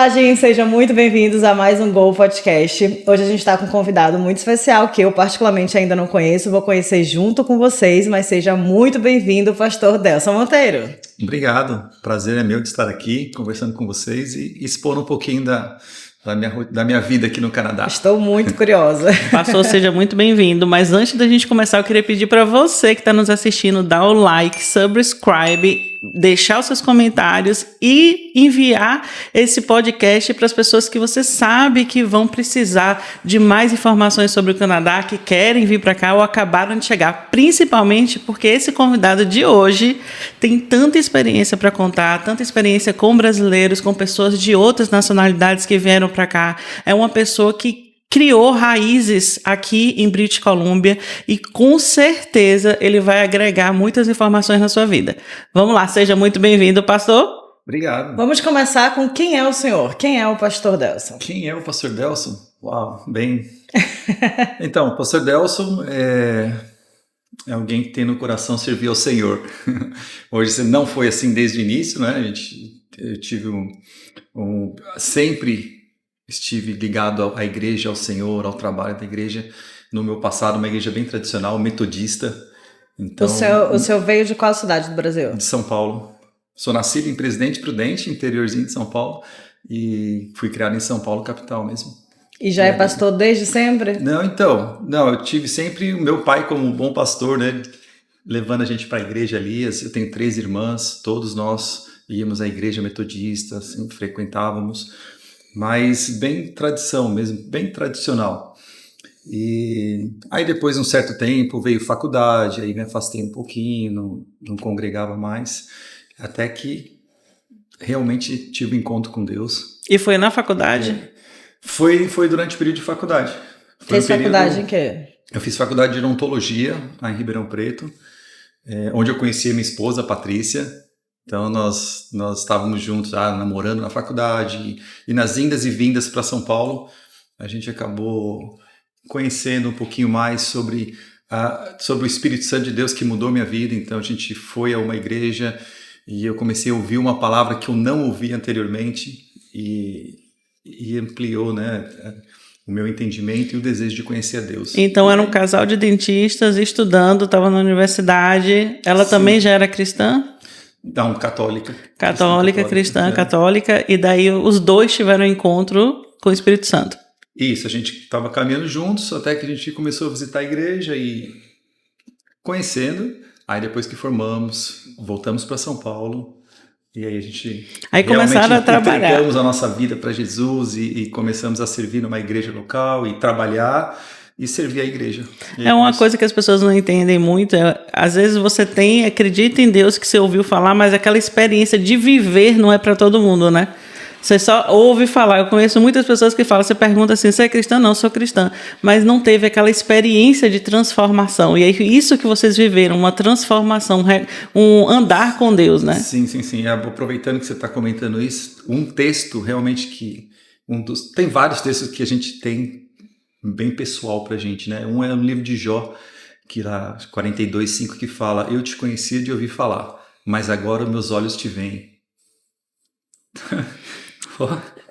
Olá, gente, sejam muito bem-vindos a mais um Gol Podcast. Hoje a gente está com um convidado muito especial que eu particularmente ainda não conheço, vou conhecer junto com vocês, mas seja muito bem-vindo, Pastor Delson Monteiro. Obrigado, prazer é meu de estar aqui conversando com vocês e expor um pouquinho da minha vida aqui no Canadá. Estou muito curiosa. Pastor, seja muito bem-vindo, mas antes da gente começar eu queria pedir para você que está nos assistindo, dar o like, subscribe, deixar os seus comentários e enviar esse podcast para as pessoas que você sabe que vão precisar de mais informações sobre o Canadá, que querem vir para cá ou acabaram de chegar, principalmente porque esse convidado de hoje tem tanta experiência para contar, tanta experiência com brasileiros, com pessoas de outras nacionalidades que vieram para cá. É uma pessoa que criou raízes aqui em British Columbia e com certeza ele vai agregar muitas informações na sua vida. Vamos lá, seja muito bem-vindo, pastor. Obrigado. Vamos começar com quem é o senhor? Quem é o pastor Delson? Quem é o pastor Delson? Uau, bem... Então, o pastor Delson é alguém que tem no coração servir ao Senhor. Hoje não foi assim desde o início, né? Eu tive sempre estive ligado à igreja, ao Senhor, ao trabalho da igreja. No meu passado, uma igreja bem tradicional, metodista. Então, o senhor veio de qual cidade do Brasil? De São Paulo. Sou nascido em Presidente Prudente, interiorzinho de São Paulo, e fui criado em São Paulo, capital mesmo. E já é pastor desde sempre? Não, eu tive sempre o meu pai como um bom pastor, né, levando a gente para a igreja ali. Eu tenho 3 irmãs, todos nós íamos à igreja metodista, sempre frequentávamos. Mas bem tradição mesmo, bem tradicional. E aí depois de um certo tempo veio faculdade, aí me afastei um pouquinho, não congregava mais, até que realmente tive um encontro com Deus. E foi na faculdade? Foi durante o período de faculdade. Fez faculdade em quê? Eu fiz faculdade de odontologia lá em Ribeirão Preto, onde eu conheci a minha esposa, a Patrícia. Então nós estávamos juntos namorando na faculdade e nas indas e vindas para São Paulo a gente acabou conhecendo um pouquinho mais sobre o Espírito Santo de Deus que mudou minha vida. Então a gente foi a uma igreja e eu comecei a ouvir uma palavra que eu não ouvia anteriormente e ampliou, né, o meu entendimento e o desejo de conhecer a Deus. Então era um casal de dentistas estudando, estava na universidade. Ela Sim. Também já era cristã? Não, católica. Cristã, católica, e daí os dois tiveram um encontro com o Espírito Santo. Isso, a gente estava caminhando juntos, até que a gente começou a visitar a igreja e conhecendo. Aí depois que formamos, voltamos para São Paulo, e aí a gente começaram a trabalhar. Entregamos a nossa vida para Jesus e começamos a servir numa igreja local e trabalhar e servir a igreja. É uma coisa que as pessoas não entendem muito. Às vezes você acredita em Deus que você ouviu falar, mas aquela experiência de viver não é para todo mundo, né? Você só ouve falar. Eu conheço muitas pessoas que falam, você pergunta assim, você é cristã? Não, sou cristã. Mas não teve aquela experiência de transformação. E é isso que vocês viveram, uma transformação, um andar com Deus, né? Sim. Aproveitando que você está comentando isso, um texto realmente tem vários textos que a gente tem bem pessoal pra gente, né? Um é no livro de Jó, que lá, 42:5, que fala: eu te conhecia de ouvir falar, mas agora meus olhos te veem.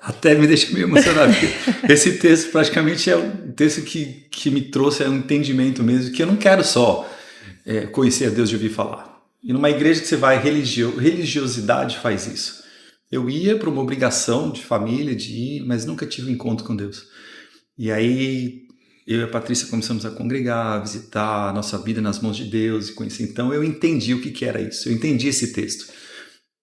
Até me deixa meio emocionado, porque esse texto praticamente é um texto que me trouxe um entendimento mesmo, que eu não quero só conhecer a Deus de ouvir falar. E numa igreja que você vai, religiosidade faz isso. Eu ia para uma obrigação de família, de ir, mas nunca tive um encontro com Deus. E aí eu e a Patrícia começamos a congregar, a visitar a nossa vida nas mãos de Deus e conhecer. Então eu entendi o que era isso, eu entendi esse texto.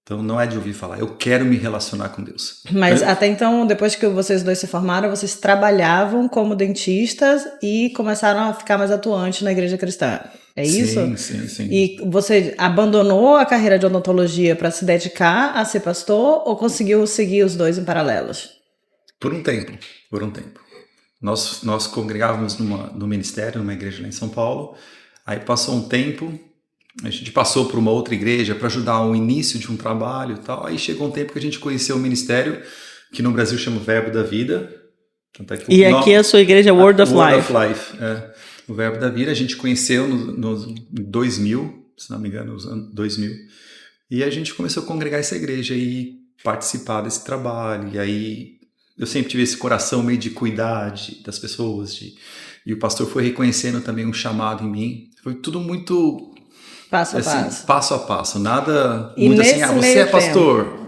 Então não é de ouvir falar, eu quero me relacionar com Deus. Mas até então, depois que vocês dois se formaram, vocês trabalhavam como dentistas e começaram a ficar mais atuantes na igreja cristã. É isso? Sim. E você abandonou a carreira de odontologia para se dedicar a ser pastor ou conseguiu seguir os dois em paralelos? Por um tempo. Nós congregávamos no ministério, numa igreja lá em São Paulo. Aí passou um tempo, a gente passou por uma outra igreja para ajudar o início de um trabalho e tal. Aí chegou um tempo que a gente conheceu o ministério, que no Brasil chama Verbo da Vida. Tanto é que aqui a sua igreja é Word of Life. O Verbo da Vida a gente conheceu no 2000, se não me engano, nos anos 2000. E a gente começou a congregar essa igreja e participar desse trabalho. E aí eu sempre tive esse coração meio de cuidar das pessoas. E o pastor foi reconhecendo também um chamado em mim. Foi tudo muito... Passo a assim, passo. passo a passo. Nada E muito assim, nesse você meio é pastor.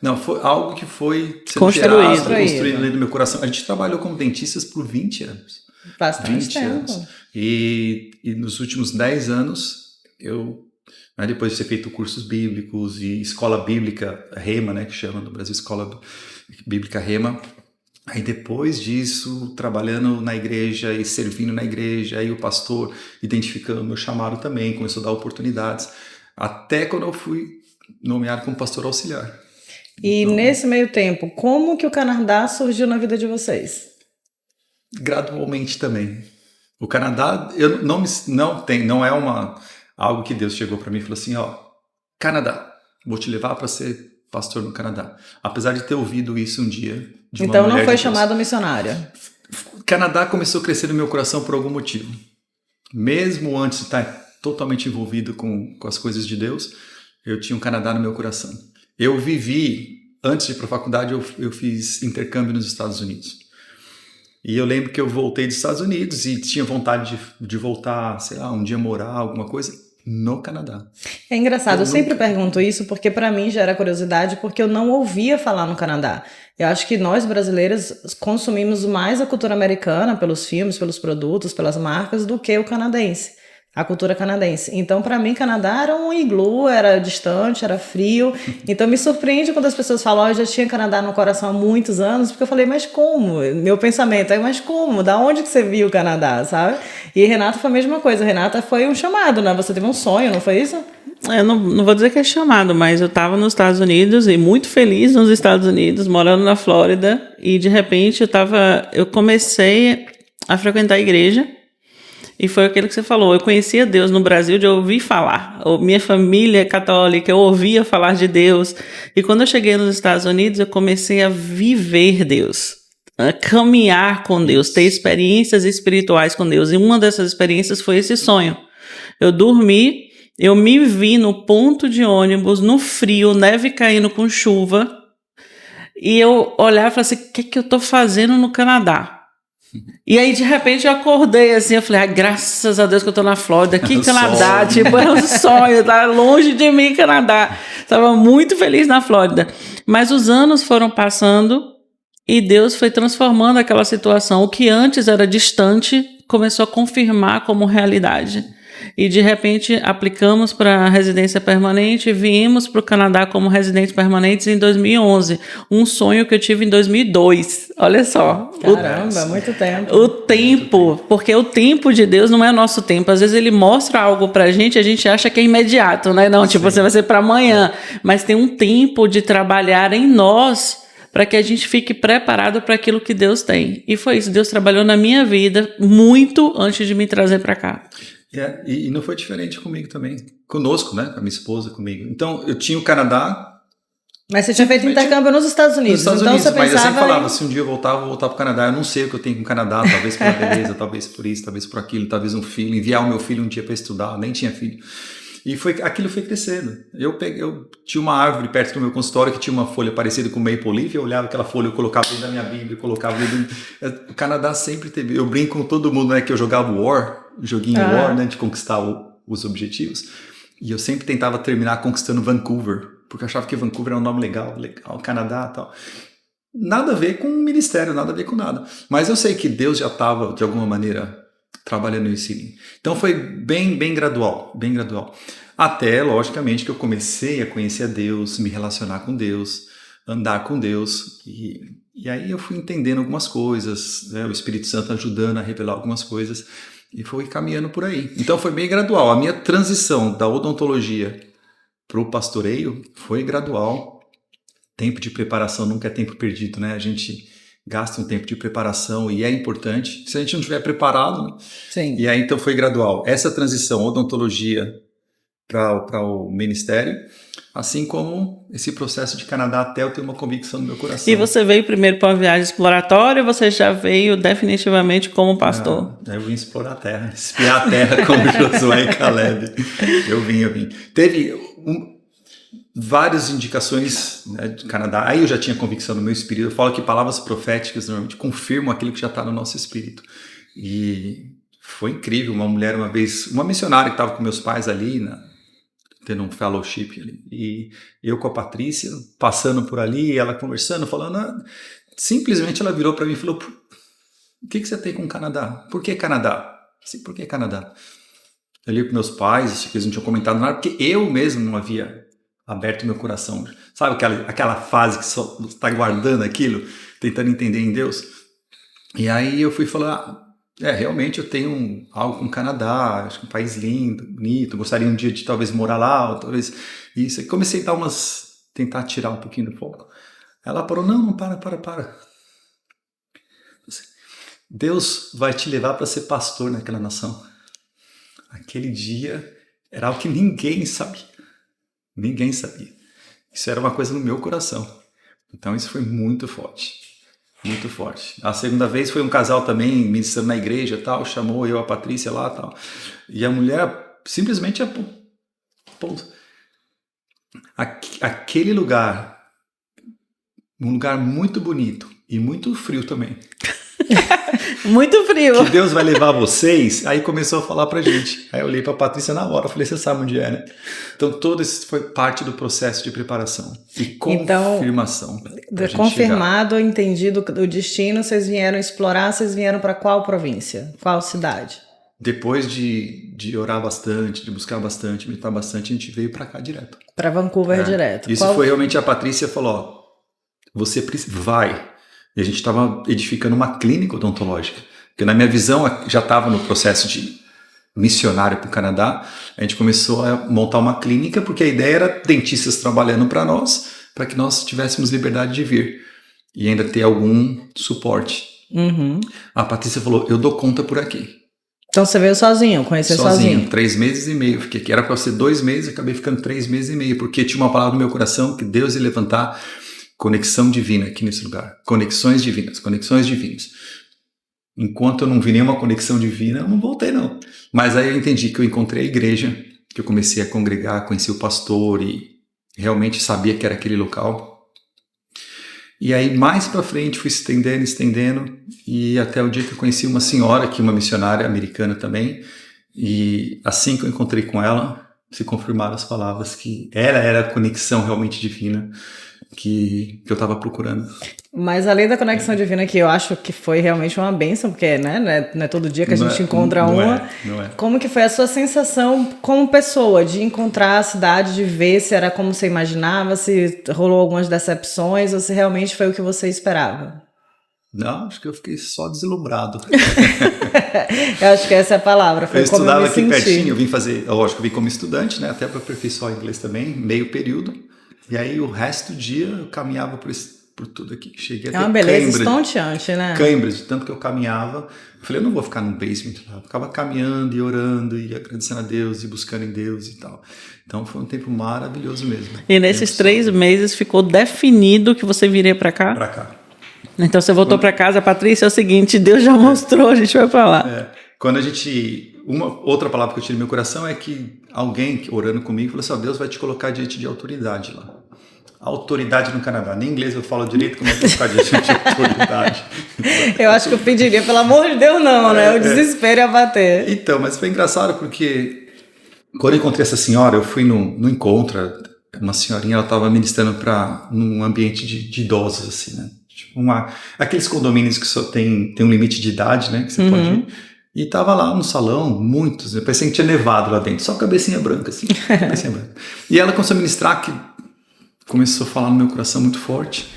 Não, foi algo que foi sendo Construído. construído dentro do meu coração. A gente trabalhou como dentistas por 20 anos. Bastante 20 tempo. anos. E nos últimos 10 anos, depois de ter feito cursos bíblicos e escola bíblica Rema, né, que chama no Brasil Escola Bíblica Rema, aí depois disso, trabalhando na igreja e servindo na igreja, aí o pastor identificando o meu chamado também, começou a dar oportunidades, até quando eu fui nomeado como pastor auxiliar. E Então, nesse meio tempo, como que o Canadá surgiu na vida de vocês? gradualmente também. O Canadá, não é algo que Deus chegou para mim e falou assim, ó, Canadá, vou te levar para ser pastor no Canadá. Apesar de ter ouvido isso um dia de uma Então mulher não foi de Deus. chamado missionário. O Canadá começou a crescer no meu coração por algum motivo. Mesmo antes de estar totalmente envolvido com as coisas de Deus, eu tinha um Canadá no meu coração. Eu vivi, antes de ir para a faculdade, eu fiz intercâmbio nos Estados Unidos. E eu lembro que eu voltei dos Estados Unidos e tinha vontade de voltar, sei lá, um dia morar, alguma coisa, no Canadá. É engraçado, eu sempre pergunto isso porque para mim gera curiosidade, porque eu não ouvia falar no Canadá. Eu acho que nós brasileiros consumimos mais a cultura americana pelos filmes, pelos produtos, pelas marcas, do que o canadense, a cultura canadense. Então, para mim, Canadá era um iglu, era distante, era frio. Então, me surpreende quando as pessoas falam, eu já tinha Canadá no coração há muitos anos, porque eu falei, mas como? Meu pensamento é, mas como? Da onde que você viu o Canadá, sabe? E Renata foi a mesma coisa. Renata foi um chamado, né? Você teve um sonho, não foi isso? Eu não vou dizer que é chamado, mas eu estava nos Estados Unidos e muito feliz nos Estados Unidos, morando na Flórida, e de repente eu comecei a frequentar a igreja. E foi aquilo que você falou, eu conhecia Deus no Brasil de ouvir falar. Minha família é católica, eu ouvia falar de Deus. E quando eu cheguei nos Estados Unidos, eu comecei a viver Deus, a caminhar com Deus, ter experiências espirituais com Deus. E uma dessas experiências foi esse sonho. Eu dormi, eu me vi no ponto de ônibus, no frio, neve caindo com chuva. E eu olhava e falava assim, o que eu estou fazendo no Canadá? E aí, de repente, eu acordei assim, eu falei, graças a Deus que eu tô na Flórida, que Canadá, tipo, é um sonho, tá longe de mim, Canadá. Estava muito feliz na Flórida. Mas os anos foram passando e Deus foi transformando aquela situação. O que antes era distante, começou a confirmar como realidade. E, de repente, aplicamos para a residência permanente e viemos para o Canadá como residentes permanentes em 2011. Um sonho que eu tive em 2002. Olha só. Caramba, muito tempo. O tempo, porque o tempo de Deus não é nosso tempo. Às vezes ele mostra algo pra gente, a gente acha que é imediato, né? Não, tipo, você vai ser para amanhã. Mas tem um tempo de trabalhar em nós para que a gente fique preparado para aquilo que Deus tem. E foi isso. Deus trabalhou na minha vida muito antes de me trazer para cá. E não foi diferente comigo também. Conosco, né? Com a minha esposa, comigo. Então, eu tinha o Canadá. Mas você tinha feito intercâmbio nos Estados Unidos. Nos Estados então Unidos, você mas eu pensava sempre falava, se um dia eu voltar, eu vou voltar para o Canadá. Eu não sei o que eu tenho com o Canadá, talvez pela beleza, talvez por isso, talvez por aquilo, talvez um filho, enviar o meu filho um dia para estudar, nem tinha filho. E aquilo foi crescendo. Eu tinha uma árvore perto do meu consultório que tinha uma folha parecida com Maple Leaf, eu olhava aquela folha, eu colocava dentro da minha Bíblia, colocava dentro O Canadá sempre teve... Eu brinco com todo mundo, né, que eu jogava War, joguinho War, né, de conquistar os objetivos, e eu sempre tentava terminar conquistando Vancouver, porque eu achava que Vancouver era um nome legal, Canadá e tal. Nada a ver com o ministério, nada a ver com nada. Mas eu sei que Deus já estava, de alguma maneira, trabalhando isso em mim. Então foi bem gradual, bem gradual. Até, logicamente, que eu comecei a conhecer a Deus, me relacionar com Deus, andar com Deus, e aí eu fui entendendo algumas coisas, né? O Espírito Santo ajudando a revelar algumas coisas, e fui caminhando por aí. Então foi bem gradual. A minha transição da odontologia para o pastoreio foi gradual. Tempo de preparação nunca é tempo perdido, né? A gente gasta um tempo de preparação e é importante. Se a gente não estiver preparado, né? Sim. E aí então foi gradual. Essa transição odontologia para o ministério, assim como esse processo de Canadá até eu ter uma convicção no meu coração. E você veio primeiro para uma viagem exploratória ou você já veio definitivamente como pastor? Eu vim explorar a terra, espiar a terra como Josué e Caleb. Eu vim. várias indicações, né, de Canadá. Aí eu já tinha convicção no meu espírito. Eu falo que palavras proféticas normalmente confirmam aquilo que já está no nosso espírito. E foi incrível. Uma mulher, uma vez, uma missionária que estava com meus pais ali, tendo um fellowship ali, e eu com a Patrícia passando por ali, ela conversando, falando, simplesmente ela virou para mim e falou: o que você tem com o Canadá? Por que Canadá? Assim, por que Canadá? Eu li para meus pais, que eles não tinham comentado nada, porque eu mesmo não havia aberto meu coração. Sabe aquela fase que só está guardando aquilo, tentando entender em Deus? E aí eu fui falar, realmente eu tenho algo com o Canadá, acho que é um país lindo, bonito, gostaria um dia de talvez morar lá, ou talvez isso. E comecei a tentar tirar um pouquinho do foco. Ela parou, não, para. Deus vai te levar para ser pastor naquela nação. Aquele dia era algo que ninguém sabia. Ninguém sabia. Isso era uma coisa no meu coração. Então isso foi muito forte. Muito forte. A segunda vez foi um casal também ministrando na igreja, tal, chamou eu, a Patrícia lá, tal. E a mulher simplesmente ponto. Aquele lugar, um lugar muito bonito e muito frio também. Muito frio. Que Deus vai levar vocês. Aí começou a falar pra gente. Aí eu olhei pra Patrícia na hora, falei, você sabe onde é, né? Então todo isso foi parte do processo de preparação e confirmação. Confirmado, entendido o destino, vocês vieram explorar, vocês vieram para qual província? Qual cidade? Depois de orar bastante, de buscar bastante, meditar bastante, a gente veio pra cá direto. Para Vancouver direto. Isso foi realmente a Patrícia falou, você vai. E a gente estava edificando uma clínica odontológica. Porque na minha visão, já estava no processo de missionário para o Canadá. A gente começou a montar uma clínica, porque a ideia era dentistas trabalhando para nós, para que nós tivéssemos liberdade de vir. E ainda ter algum suporte. Uhum. A Patrícia falou, eu dou conta por aqui. Então você veio sozinho, conheceu sozinho? 3 meses e meio. Fiquei aqui. Era para ser 2 meses, acabei ficando 3 meses e meio. Porque tinha uma palavra no meu coração que Deus ia levantar conexão divina aqui nesse lugar. Conexões divinas. Enquanto eu não vi nenhuma conexão divina, eu não voltei não. Mas aí eu entendi que eu encontrei a igreja, que eu comecei a congregar, conheci o pastor e realmente sabia que era aquele local. E aí mais pra frente fui estendendo e até o dia que eu conheci uma senhora, que é uma missionária americana também, e assim que eu encontrei com ela, se confirmaram as palavras que ela era a conexão realmente divina que eu estava procurando. Mas além da conexão divina, que eu acho que foi realmente uma bênção, porque né, não é todo dia que a gente encontra uma. Não é. Como que foi a sua sensação como pessoa de encontrar a cidade, de ver se era como você imaginava, se rolou algumas decepções ou se realmente foi o que você esperava? Não, acho que eu fiquei só deslumbrado. Eu acho que essa é a palavra. Foi eu como estudava eu me aqui senti. pertinho, eu vim fazer, lógico, eu vim como estudante, né, até para aperfeiçoar inglês também, meio período. E aí o resto do dia eu caminhava por tudo aqui. Cheguei até uma beleza estonteante, né? Cambridge, tanto que eu caminhava. Eu falei, eu não vou ficar num basement lá. Eu ficava caminhando e orando e agradecendo a Deus e buscando em Deus e tal. Então foi um tempo maravilhoso mesmo. E nesses 3 meses ficou definido que você viria para cá? Para cá. Então você voltou para casa, Patrícia, é o seguinte, Deus já mostrou, a gente vai para lá. Quando a gente... outra palavra que eu tirei no meu coração é que alguém orando comigo falou assim, Deus vai te colocar diante de autoridade lá. Autoridade no Canadá. Nem inglês eu falo direito, como é que eu ficar diante de autoridade? Eu acho que eu pediria, pelo amor de Deus, não, né? O desespero ia bater. Então, mas foi engraçado porque quando eu encontrei essa senhora, eu fui no encontro, uma senhorinha, ela estava ministrando num ambiente de idosos, assim, né? Tipo aqueles condomínios que só tem um limite de idade, né? Que você pode ir. E tava lá no salão, muitos, parecia que tinha nevado lá dentro, só cabecinha branca, assim, cabecinha branca. E ela começou a ministrar que começou a falar no meu coração muito forte.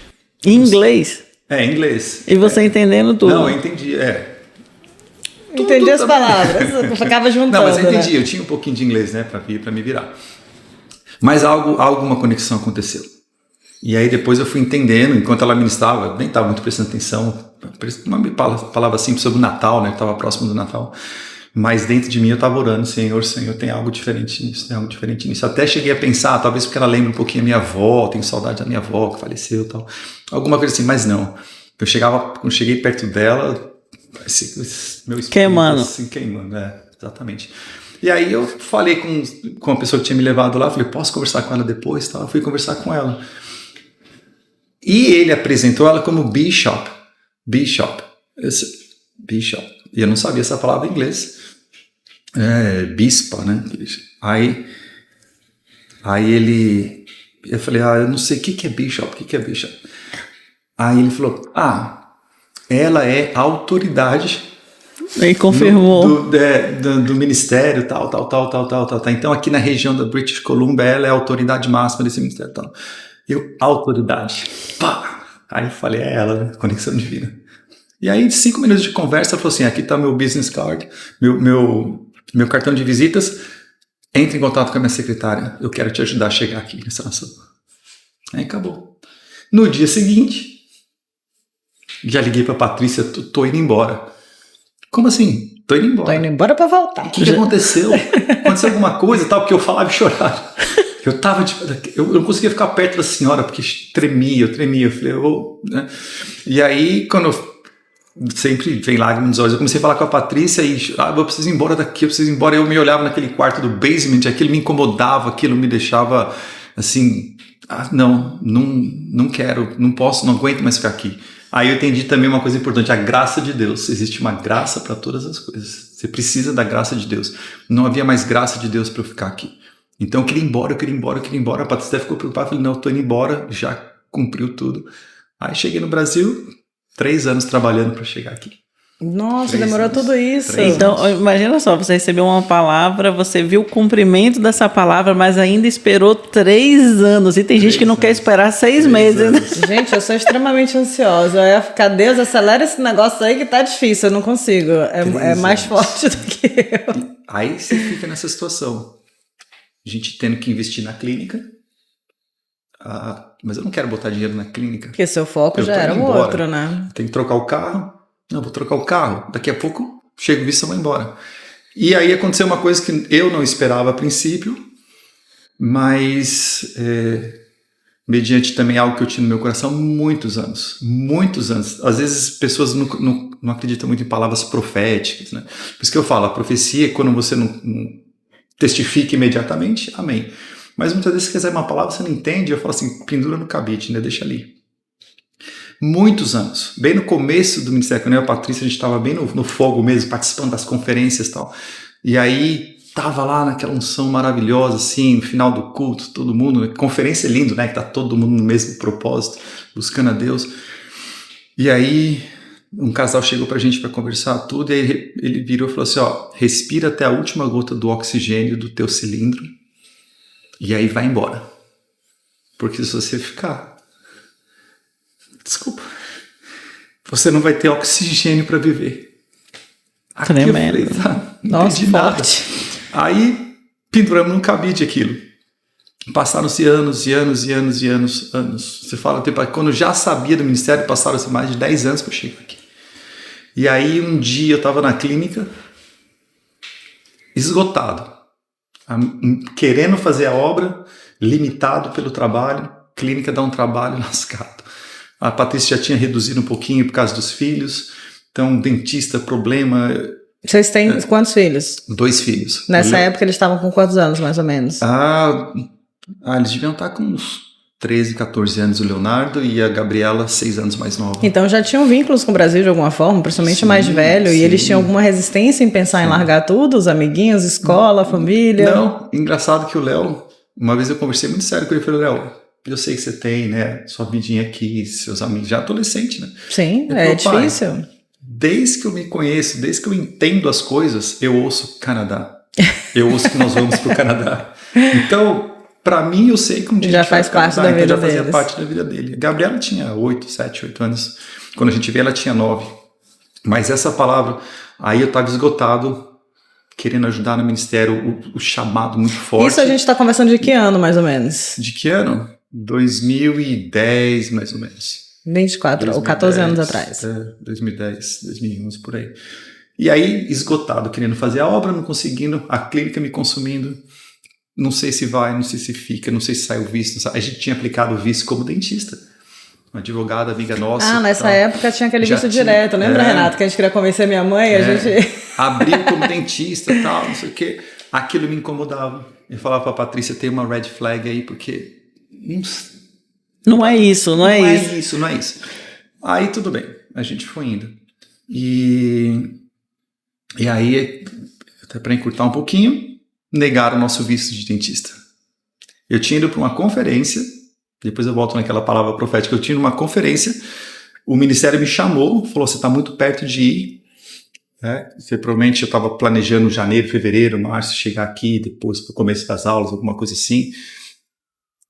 Em inglês? Em inglês. E você entendendo tudo? Não, eu entendi, Entendi as palavras, eu ficava juntando. Não, mas eu entendi, né? Eu tinha um pouquinho de inglês, né, pra me virar. Mas alguma conexão aconteceu. E aí depois eu fui entendendo, enquanto ela ministrava, eu nem estava muito prestando atenção, uma palavra simples sobre o Natal, né, que estava próximo do Natal, mas dentro de mim eu estava orando, Senhor, tem algo diferente nisso, até cheguei a pensar, talvez porque ela lembra um pouquinho a minha avó, tenho saudade da minha avó que faleceu e tal, alguma coisa assim, mas não, quando cheguei perto dela, meu espírito queimando. assim, queimando, exatamente. E aí eu falei com a pessoa que tinha me levado lá, falei, posso conversar com ela depois? Tal. Eu fui conversar com ela. E ele apresentou ela como Bishop. Bishop. Bishop. E eu não sabia essa palavra em inglês. Bispa, né? Aí eu falei, eu não sei o que é Bishop, o que é Bishop? Aí ele falou, ela é autoridade. E confirmou. Do ministério, tal. Então aqui na região da British Columbia, ela é a autoridade máxima desse ministério, tal. Autoridade. Pá! Aí eu falei, é ela, né? Conexão divina. E aí, 5 minutos de conversa, ela falou assim, aqui tá meu business card, meu cartão de visitas, entre em contato com a minha secretária, eu quero te ajudar a chegar aqui nessa nação. Aí acabou. No dia seguinte, já liguei pra Patrícia, tô indo embora. Como assim? Tô indo embora. Tô indo embora pra voltar. O que aconteceu? Aconteceu alguma coisa, tal, porque eu falava e chorava. Eu não conseguia ficar perto da senhora, porque eu tremia. Eu falei, né? E aí, quando sempre vem lágrimas nos olhos, eu comecei a falar com a Patrícia e eu preciso ir embora daqui, eu preciso ir embora. Eu me olhava naquele quarto do basement, aquilo me incomodava, aquilo me deixava assim, não quero, não posso, não aguento mais ficar aqui. Aí eu entendi também uma coisa importante, a graça de Deus. Existe uma graça para todas as coisas. Você precisa da graça de Deus. Não havia mais graça de Deus para eu ficar aqui. Então eu queria ir embora. A Patrícia ficou preocupada, falei, não, eu tô indo embora, já cumpriu tudo. Aí cheguei no Brasil, 3 anos trabalhando para chegar aqui. Nossa, demorou tudo isso. Então, imagina só, você recebeu uma palavra, você viu o cumprimento dessa palavra, mas ainda esperou 3 anos. E tem gente que não quer esperar 6 meses. Né? Gente, eu sou extremamente ansiosa. Eu ia ficar, Deus, acelera esse negócio aí que tá difícil, eu não consigo. É mais forte do que eu. Aí você fica nessa situação. A gente tendo que investir na clínica. Mas eu não quero botar dinheiro na clínica. Porque seu foco já era o outro, né? Tem que trocar o carro. Não, vou trocar o carro. Daqui a pouco chego o visto e vou embora. E aí aconteceu uma coisa que eu não esperava a princípio, mas mediante também algo que eu tinha no meu coração muitos anos. Às vezes pessoas não acreditam muito em palavras proféticas, né? Por isso que eu falo, a profecia é quando você não testifica imediatamente, amém. Mas muitas vezes você quer dizer uma palavra, você não entende, eu falo assim, pendura no cabide, né? Deixa ali. Muitos anos, bem no começo do ministério, quando eu e a Patrícia, a gente estava bem no fogo mesmo, participando das conferências e tal. E aí, tava lá naquela unção maravilhosa, assim, no final do culto, todo mundo, conferência é lindo, né, que tá todo mundo no mesmo propósito, buscando a Deus. E aí, um casal chegou pra gente para conversar tudo, e aí ele virou e falou assim, respira até a última gota do oxigênio do teu cilindro, e aí vai embora. Porque se você ficar... Desculpa. Você não vai ter oxigênio para viver. Aqui tremendo. Eu falei, nossa, forte. Aí penduramos num cabide aquilo. Passaram-se anos. Você fala, quando eu já sabia do ministério, passaram-se mais de 10 anos para eu chegar aqui. E aí um dia eu estava na clínica, esgotado, querendo fazer a obra, limitado pelo trabalho, clínica dá um trabalho lascado. A Patrícia já tinha reduzido um pouquinho por causa dos filhos. Então, dentista, problema. Vocês têm quantos filhos? 2 filhos. Nessa época eles estavam com quantos anos, mais ou menos? Eles deviam estar com uns 13, 14 anos, o Leonardo, e a Gabriela, 6 anos mais nova. Então já tinham vínculos com o Brasil de alguma forma, principalmente o mais velho, e eles tinham alguma resistência em pensar em largar tudo? Os amiguinhos, escola, família? Não, engraçado que o Léo, uma vez eu conversei muito sério com ele, falei, Léo, eu sei que você tem, né, sua vidinha aqui, seus amigos, já adolescente, né? Sim, é difícil. Desde que eu me conheço, desde que eu entendo as coisas, eu ouço Canadá. Eu ouço que nós vamos pro Canadá. Então, para mim, eu sei que um dia já faz parte da vida já fazia deles. parte da vida dele. A Gabriela tinha 7, 8 anos. Quando a gente veio, ela tinha 9. Mas essa palavra, aí eu estava esgotado, querendo ajudar no ministério, o chamado muito forte. Isso a gente está conversando de que ano, mais ou menos? De que ano? 2010, mais ou menos. 24 ou 14 anos atrás. 2010, 2011, por aí. E aí, esgotado, querendo fazer a obra, não conseguindo, a clínica me consumindo. Não sei se vai, não sei se fica, não sei se sai o visto. A gente tinha aplicado o visto como dentista. Uma advogada, amiga nossa. Nessa época tinha aquele visto direto. Lembra, Renato, que a gente queria convencer minha mãe? A gente abriu como dentista e tal, não sei o quê. aquilo me incomodava. Eu falava pra Patrícia, tem uma red flag aí, porque não é isso, não é isso. Não é isso. Aí tudo bem, a gente foi indo. E aí, até para encurtar um pouquinho, negaram o nosso visto de dentista. Eu tinha ido para uma conferência, depois eu volto naquela palavra profética, eu tinha ido numa conferência, o ministério me chamou, falou, você está muito perto de ir, né? Provavelmente eu estava planejando janeiro, fevereiro, março, chegar aqui, depois para o começo das aulas, alguma coisa assim.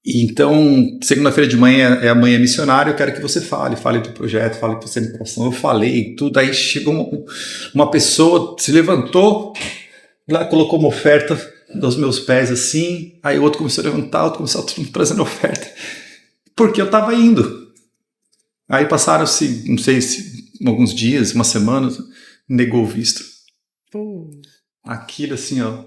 E então, segunda-feira de manhã é a manhã missionária, eu quero que você fale do projeto, fale para você no coração. Eu falei tudo, aí chegou uma pessoa, se levantou, lá colocou uma oferta dos meus pés assim, aí o outro começou a levantar, o outro começou a trazendo oferta, porque eu estava indo. Aí passaram-se, não sei se alguns dias, uma semana, negou o visto. Aquilo assim, ó.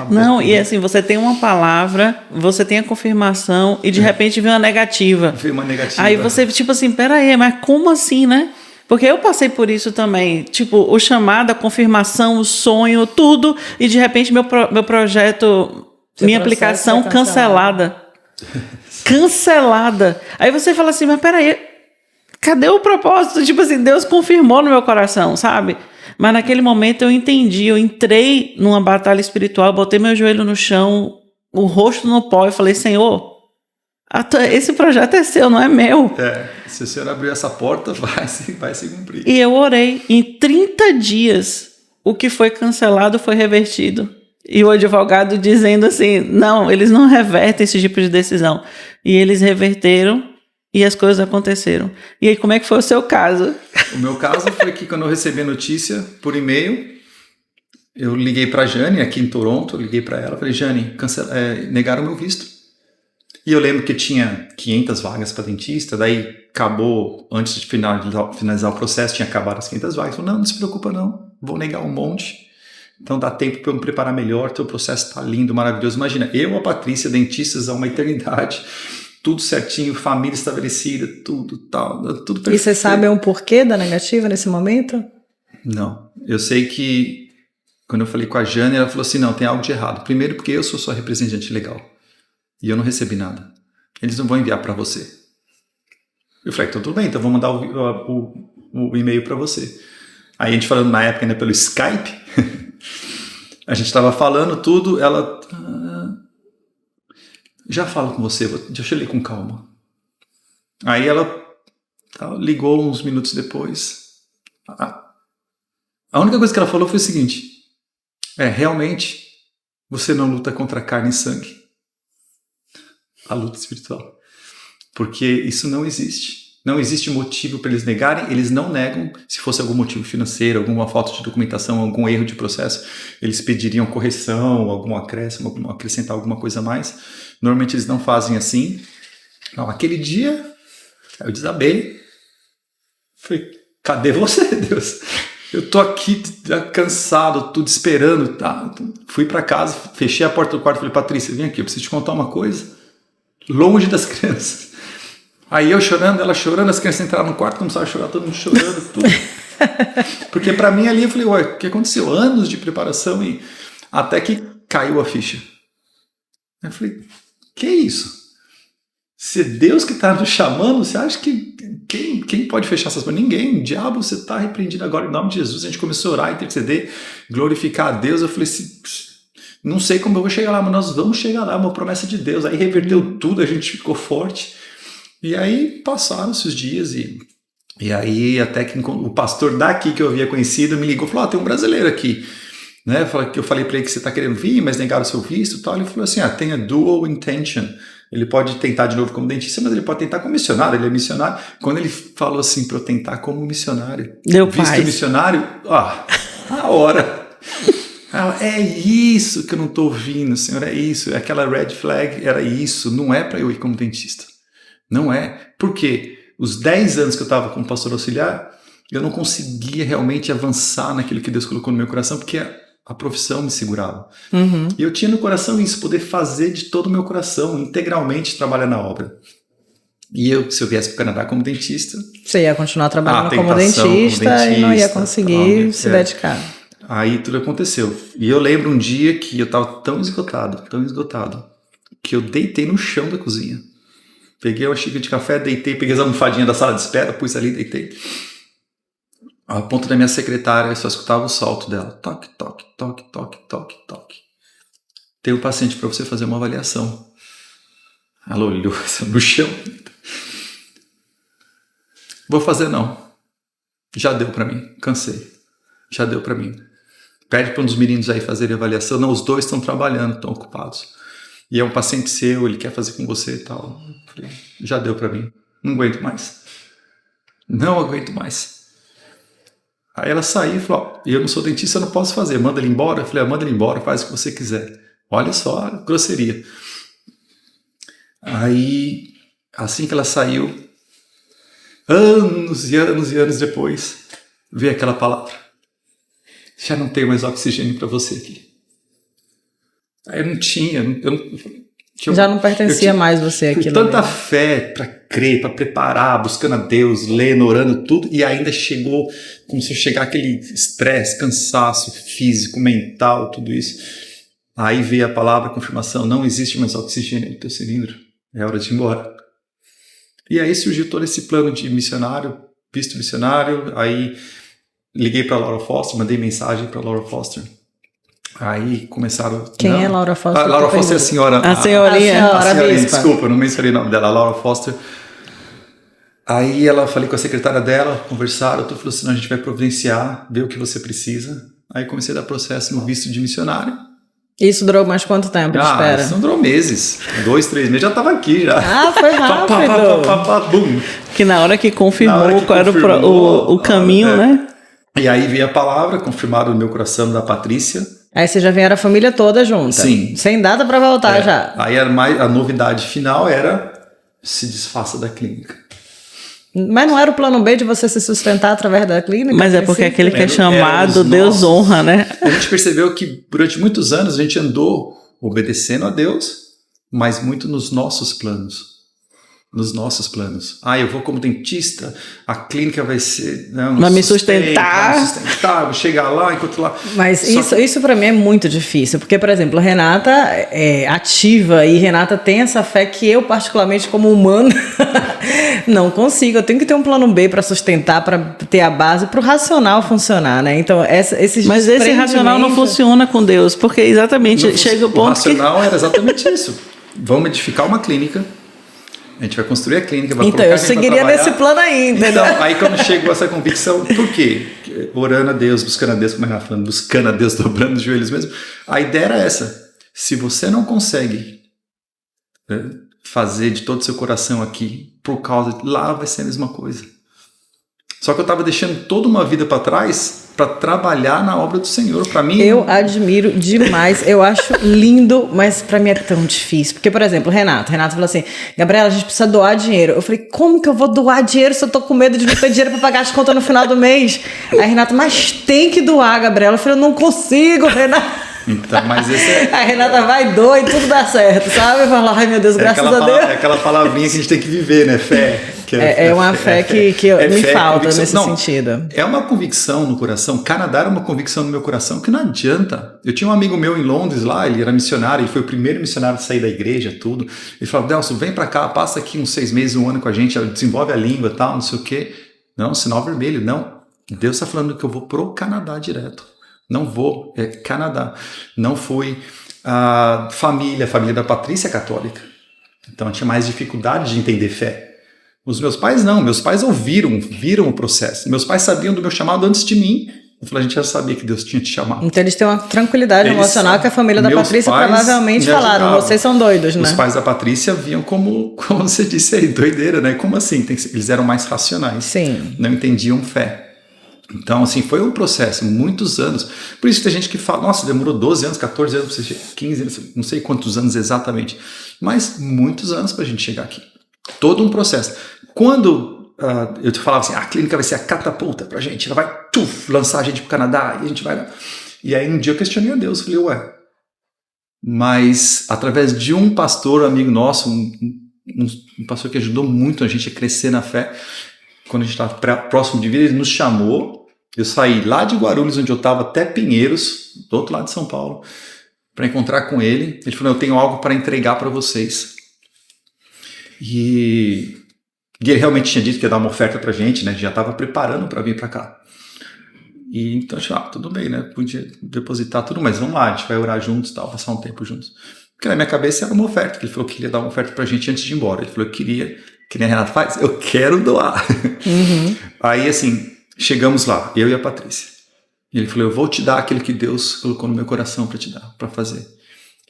Não, e assim, você tem uma palavra, você tem a confirmação e de repente vem uma negativa. Vem uma negativa. Aí você, tipo assim, peraí, mas como assim, né? Porque eu passei por isso também, tipo, o chamado, a confirmação, o sonho, tudo, e de repente meu projeto, minha aplicação cancelada. Cancelada. Aí você fala assim, mas peraí, cadê o propósito? Tipo assim, Deus confirmou no meu coração, sabe? Mas naquele momento eu entendi, eu entrei numa batalha espiritual, botei meu joelho no chão, o rosto no pó e falei, Senhor, esse projeto é seu, não é meu. Se o Senhor abriu essa porta, vai se cumprir. E eu orei, em 30 dias, o que foi cancelado foi revertido. E o advogado dizendo assim, não, eles não revertem esse tipo de decisão. E eles reverteram. E as coisas aconteceram. E aí, como é que foi o seu caso? O meu caso foi que quando eu recebi a notícia por e-mail, eu liguei para a Jane, aqui em Toronto, eu liguei para ela, falei, Jane, negaram o meu visto. E eu lembro que tinha 500 vagas para dentista, daí acabou, antes de finalizar o processo, tinha acabado as 500 vagas. Eu falei, não se preocupa não, vou negar um monte. Então dá tempo para eu me preparar melhor, teu processo está lindo, maravilhoso. Imagina, eu e a Patrícia, dentistas há uma eternidade, tudo certinho, família estabelecida, tudo tal, tudo perfeito. E você sabe um porquê da negativa nesse momento? Não. Eu sei que quando eu falei com a Jane, ela falou assim, não, tem algo de errado. Primeiro porque eu sou sua representante legal e eu não recebi nada. Eles não vão enviar para você. Eu falei, então tudo bem, então vou mandar o e-mail para você. Aí a gente falando na época ainda pelo Skype, a gente estava falando tudo, ela... já falo com você, deixa eu ler com calma. Aí ela ligou uns minutos depois. A única coisa que ela falou foi o seguinte, realmente você não luta contra carne e sangue. A luta espiritual. Porque isso não existe. Não existe motivo para eles negarem, eles não negam. Se fosse algum motivo financeiro, alguma falta de documentação, algum erro de processo, eles pediriam correção, algum acréscimo, acrescentar alguma coisa a mais. Normalmente eles não fazem assim. Não, aquele dia eu desabei. Falei, cadê você, Deus? Eu tô aqui cansado, tudo esperando. Tá? Fui para casa, fechei a porta do quarto e falei, Patrícia, vem aqui, eu preciso te contar uma coisa. Longe das crianças. Aí eu chorando, ela chorando, as crianças entraram no quarto, começaram a chorar, todo mundo chorando, tudo. Porque para mim ali eu falei, ué, o que aconteceu? Anos de preparação e até que caiu a ficha. Eu falei, que isso? Se é Deus que está nos chamando, você acha que quem pode fechar essas portas? Ninguém. Diabo, você está repreendido agora em nome de Jesus. A gente começou a orar, interceder, glorificar a Deus. Eu falei assim, não sei como eu vou chegar lá, mas nós vamos chegar lá, uma promessa de Deus. Aí reverteu tudo, a gente ficou forte. E aí passaram-se os dias e aí até que o pastor daqui que eu havia conhecido me ligou e falou, tem um brasileiro aqui. Né? Eu falei para ele que você está querendo vir, mas negaram o seu visto e tal. Ele falou assim, tem a dual intention. Ele pode tentar de novo como dentista, mas ele pode tentar como missionário, ele é missionário. Quando ele falou assim para eu tentar como missionário, visto missionário, a hora. É isso que eu não estou ouvindo, Senhor, é isso. Aquela red flag era isso, não é para eu ir como dentista. Não é. Por quê? Os 10 anos que eu estava como pastor auxiliar, eu não conseguia realmente avançar naquilo que Deus colocou no meu coração, porque a profissão me segurava. Uhum. E eu tinha no coração isso, poder fazer de todo o meu coração, integralmente trabalhar na obra. E se eu viesse para o Canadá como dentista... Você ia continuar trabalhando como dentista e não ia conseguir se dedicar. Aí tudo aconteceu. E eu lembro um dia que eu tava tão esgotado, que eu deitei no chão da cozinha. Peguei uma xícara de café, deitei, peguei as almofadinhas da sala de espera, pus ali, deitei. A ponto da minha secretária, eu só escutava o salto dela. Toque, toque, toque, toque, toque, toque. Tem um paciente para você fazer uma avaliação. Ela olhou no chão. Vou fazer não. Já deu para mim, cansei. Já deu para mim. Pede para um dos meninos aí fazerem avaliação. Não, os dois estão trabalhando, estão ocupados. E é um paciente seu, ele quer fazer com você e tal. Falei, já deu para mim. Não aguento mais. Não aguento mais. Aí ela saiu e falou, eu não sou dentista, eu não posso fazer. Manda ele embora. Eu falei, manda ele embora, faz o que você quiser. Olha só a grosseria. Aí, assim que ela saiu, anos e anos e anos depois, veio aquela palavra. Já não tenho mais oxigênio para você aqui. Aí eu não tinha. Já não pertencia mais você aqui. Tanta fé para crer, para preparar, buscando a Deus, lendo, orando, tudo. E ainda começou a chegar aquele estresse, cansaço físico, mental, tudo isso. Aí veio a palavra, a confirmação, não existe mais oxigênio no teu cilindro. É hora de ir embora. E aí surgiu todo esse plano de missionário, visto missionário. Aí liguei para Laura Foster, mandei mensagem para Laura Foster. Aí começaram... Quem é Laura Foster? Laura Foster é a senhora... A senhorinha. A senhorinha, desculpa, não mencionei o nome dela, Laura Foster. Aí falei com a secretária dela, conversaram, falou assim, não, a gente vai providenciar, ver o que você precisa. Aí comecei a dar processo no visto de missionário. Isso durou mais quanto tempo de espera? Isso não durou meses, 2, 3 meses, já estava aqui já. Ah, foi rápido. Que na hora que confirmou qual era o caminho, né? E aí veio a palavra, confirmaram no meu coração da Patrícia. Aí você já vieram a família toda junta. Sim. Sem data para voltar já. Aí a novidade final era se desfaça da clínica. Mas não era o plano B de você se sustentar através da clínica? Mas é porque aquele que é chamado Deus honra, né? A gente percebeu que durante muitos anos a gente andou obedecendo a Deus, mas muito nos nossos planos. Nos nossos planos. Eu vou como dentista, a clínica vai ser... Vai me sustentar. Vou chegar lá, enquanto lá... Mas isso para mim é muito difícil, porque, por exemplo, Renata é ativa e Renata tem essa fé que eu, particularmente, como humana, não consigo. Eu tenho que ter um plano B para sustentar, para ter a base, para o racional funcionar, né? Então, Mas esse racional não funciona com Deus, porque exatamente chega o ponto O racional era exatamente isso. Vamos edificar uma clínica, a gente vai construir a clínica, vai então, eu seguiria nesse plano aí, entendeu? Então, aí quando chegou essa convicção, por quê? Orando a Deus, buscando a Deus, como eu estava falando, buscando a Deus, dobrando os joelhos mesmo. A ideia era essa. Se você não consegue fazer de todo o seu coração aqui, por causa de lá vai ser a mesma coisa. Só que eu estava deixando toda uma vida para trás para trabalhar na obra do Senhor. Para mim, eu admiro demais, eu acho lindo, mas para mim é tão difícil. Porque, por exemplo, Renato falou assim, Gabriela, a gente precisa doar dinheiro. Eu falei, como que eu vou doar dinheiro se eu tô com medo de não ter dinheiro para pagar as contas no final do mês? Aí Renata, mas tem que doar, Gabriela. Eu falei, eu não consigo, Renata. Então, mas esse A Renata vai doar e tudo dá certo, sabe? Fala, ai meu Deus, graças a Deus. É aquela palavrinha que a gente tem que viver, né? Fé. É uma fé que me falta nesse sentido. É uma convicção no coração. Canadá era uma convicção no meu coração que não adianta. Eu tinha um amigo meu em Londres lá, ele era missionário, ele foi o primeiro missionário a sair da igreja, tudo. Ele falava, Delson, vem pra cá, passa aqui uns 6 meses, 1 ano com a gente, desenvolve a língua e tal, não sei o quê. Não, sinal vermelho, não. Deus está falando que eu vou pro Canadá direto. Não vou, é Canadá. Não fui. A família da Patrícia é católica. Então eu tinha mais dificuldade de entender fé. Os meus pais não, meus pais viram o processo. Meus pais sabiam do meu chamado antes de mim. Eu falei, a gente já sabia que Deus tinha te chamado. Então eles têm uma tranquilidade emocional que a família da Patrícia provavelmente falaram, vocês são doidos, né? Os pais da Patrícia viam como você disse aí, doideira, né? Como assim? Eles eram mais racionais. Sim. Não entendiam fé. Então, assim, foi um processo, muitos anos. Por isso que tem gente que fala, nossa, demorou 12 anos, 14 anos, 15 anos, não sei quantos anos exatamente, mas muitos anos para a gente chegar aqui. Todo um processo. Quando eu te falava assim, a clínica vai ser a catapulta pra gente, ela vai lançar a gente pro Canadá, e a gente vai... E aí um dia eu questionei a Deus, falei, mas através de um pastor, amigo nosso, um pastor que ajudou muito a gente a crescer na fé, quando a gente estava próximo de vida, ele nos chamou Eu saí lá de Guarulhos, onde eu estava, até Pinheiros, do outro lado de São Paulo, para encontrar com ele. Ele falou, eu tenho algo para entregar para vocês. E ele realmente tinha dito que ia dar uma oferta pra gente, né? Já estava preparando para vir para cá. E então eu falei, tudo bem, né? Podia depositar tudo, mas vamos lá, a gente vai orar juntos, tal, passar um tempo juntos. Porque na minha cabeça era uma oferta, que ele falou que queria dar uma oferta pra gente antes de ir embora. Ele falou, eu queria, que nem a Renata faz, eu quero doar. Uhum. Aí assim, chegamos lá, eu e a Patrícia. E ele falou, eu vou te dar aquilo que Deus colocou no meu coração para te dar, para fazer.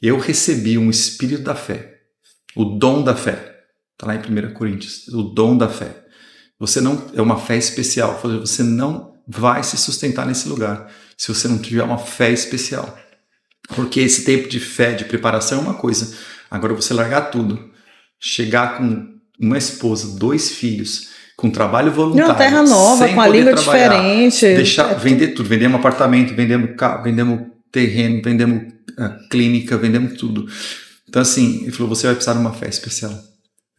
Eu recebi um espírito da fé, o dom da fé. Está lá em 1 Coríntios, o dom da fé. Você não, é uma fé especial, você não vai se sustentar nesse lugar se você não tiver uma fé especial. Porque esse tempo de fé, de preparação é uma coisa. Agora você largar tudo, chegar com uma esposa, 2 filhos, com trabalho voluntário, uma terra nova, com a língua diferente. Deixar, vender tudo, vendemos apartamento, vendemos carro, vendemos terreno, vendemos clínica, vendemos tudo. Então assim, ele falou, você vai precisar de uma fé especial.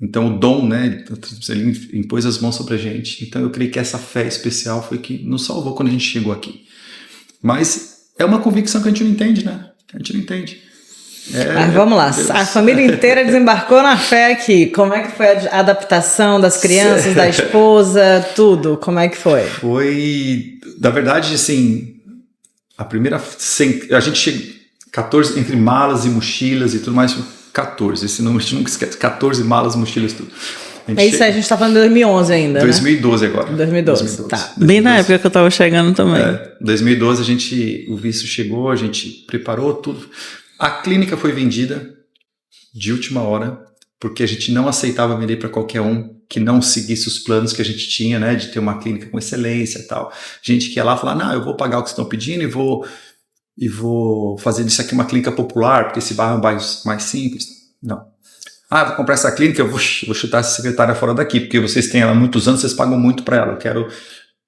Então o dom, né, ele impôs as mãos sobre a gente. Então eu creio que essa fé especial foi que nos salvou quando a gente chegou aqui. Mas é uma convicção que a gente não entende, né? A gente não entende. Mas vamos lá, Deus. A família inteira desembarcou na fé aqui. Como é que foi a adaptação das crianças, da esposa, tudo? Como é que foi? Foi, na verdade, assim, a gente chegou 14, entre malas e mochilas e tudo mais, 14, esse número a gente nunca esquece, 14 malas, mochilas, tudo. A gente está falando de 2011 ainda, 2012 né? agora. 2012, tá. 2012. Bem na época que eu estava chegando também. 2012 o visto chegou, a gente preparou tudo. A clínica foi vendida de última hora, porque a gente não aceitava vender para qualquer um que não seguisse os planos que a gente tinha, né, de ter uma clínica com excelência e tal. Gente que ia lá falar, não, eu vou pagar o que vocês estão pedindo e vou fazer disso aqui uma clínica popular, porque esse bairro é um bairro mais simples. Não. Vou comprar essa clínica, eu vou chutar essa secretária fora daqui, porque vocês têm ela há muitos anos, vocês pagam muito para ela. Eu quero,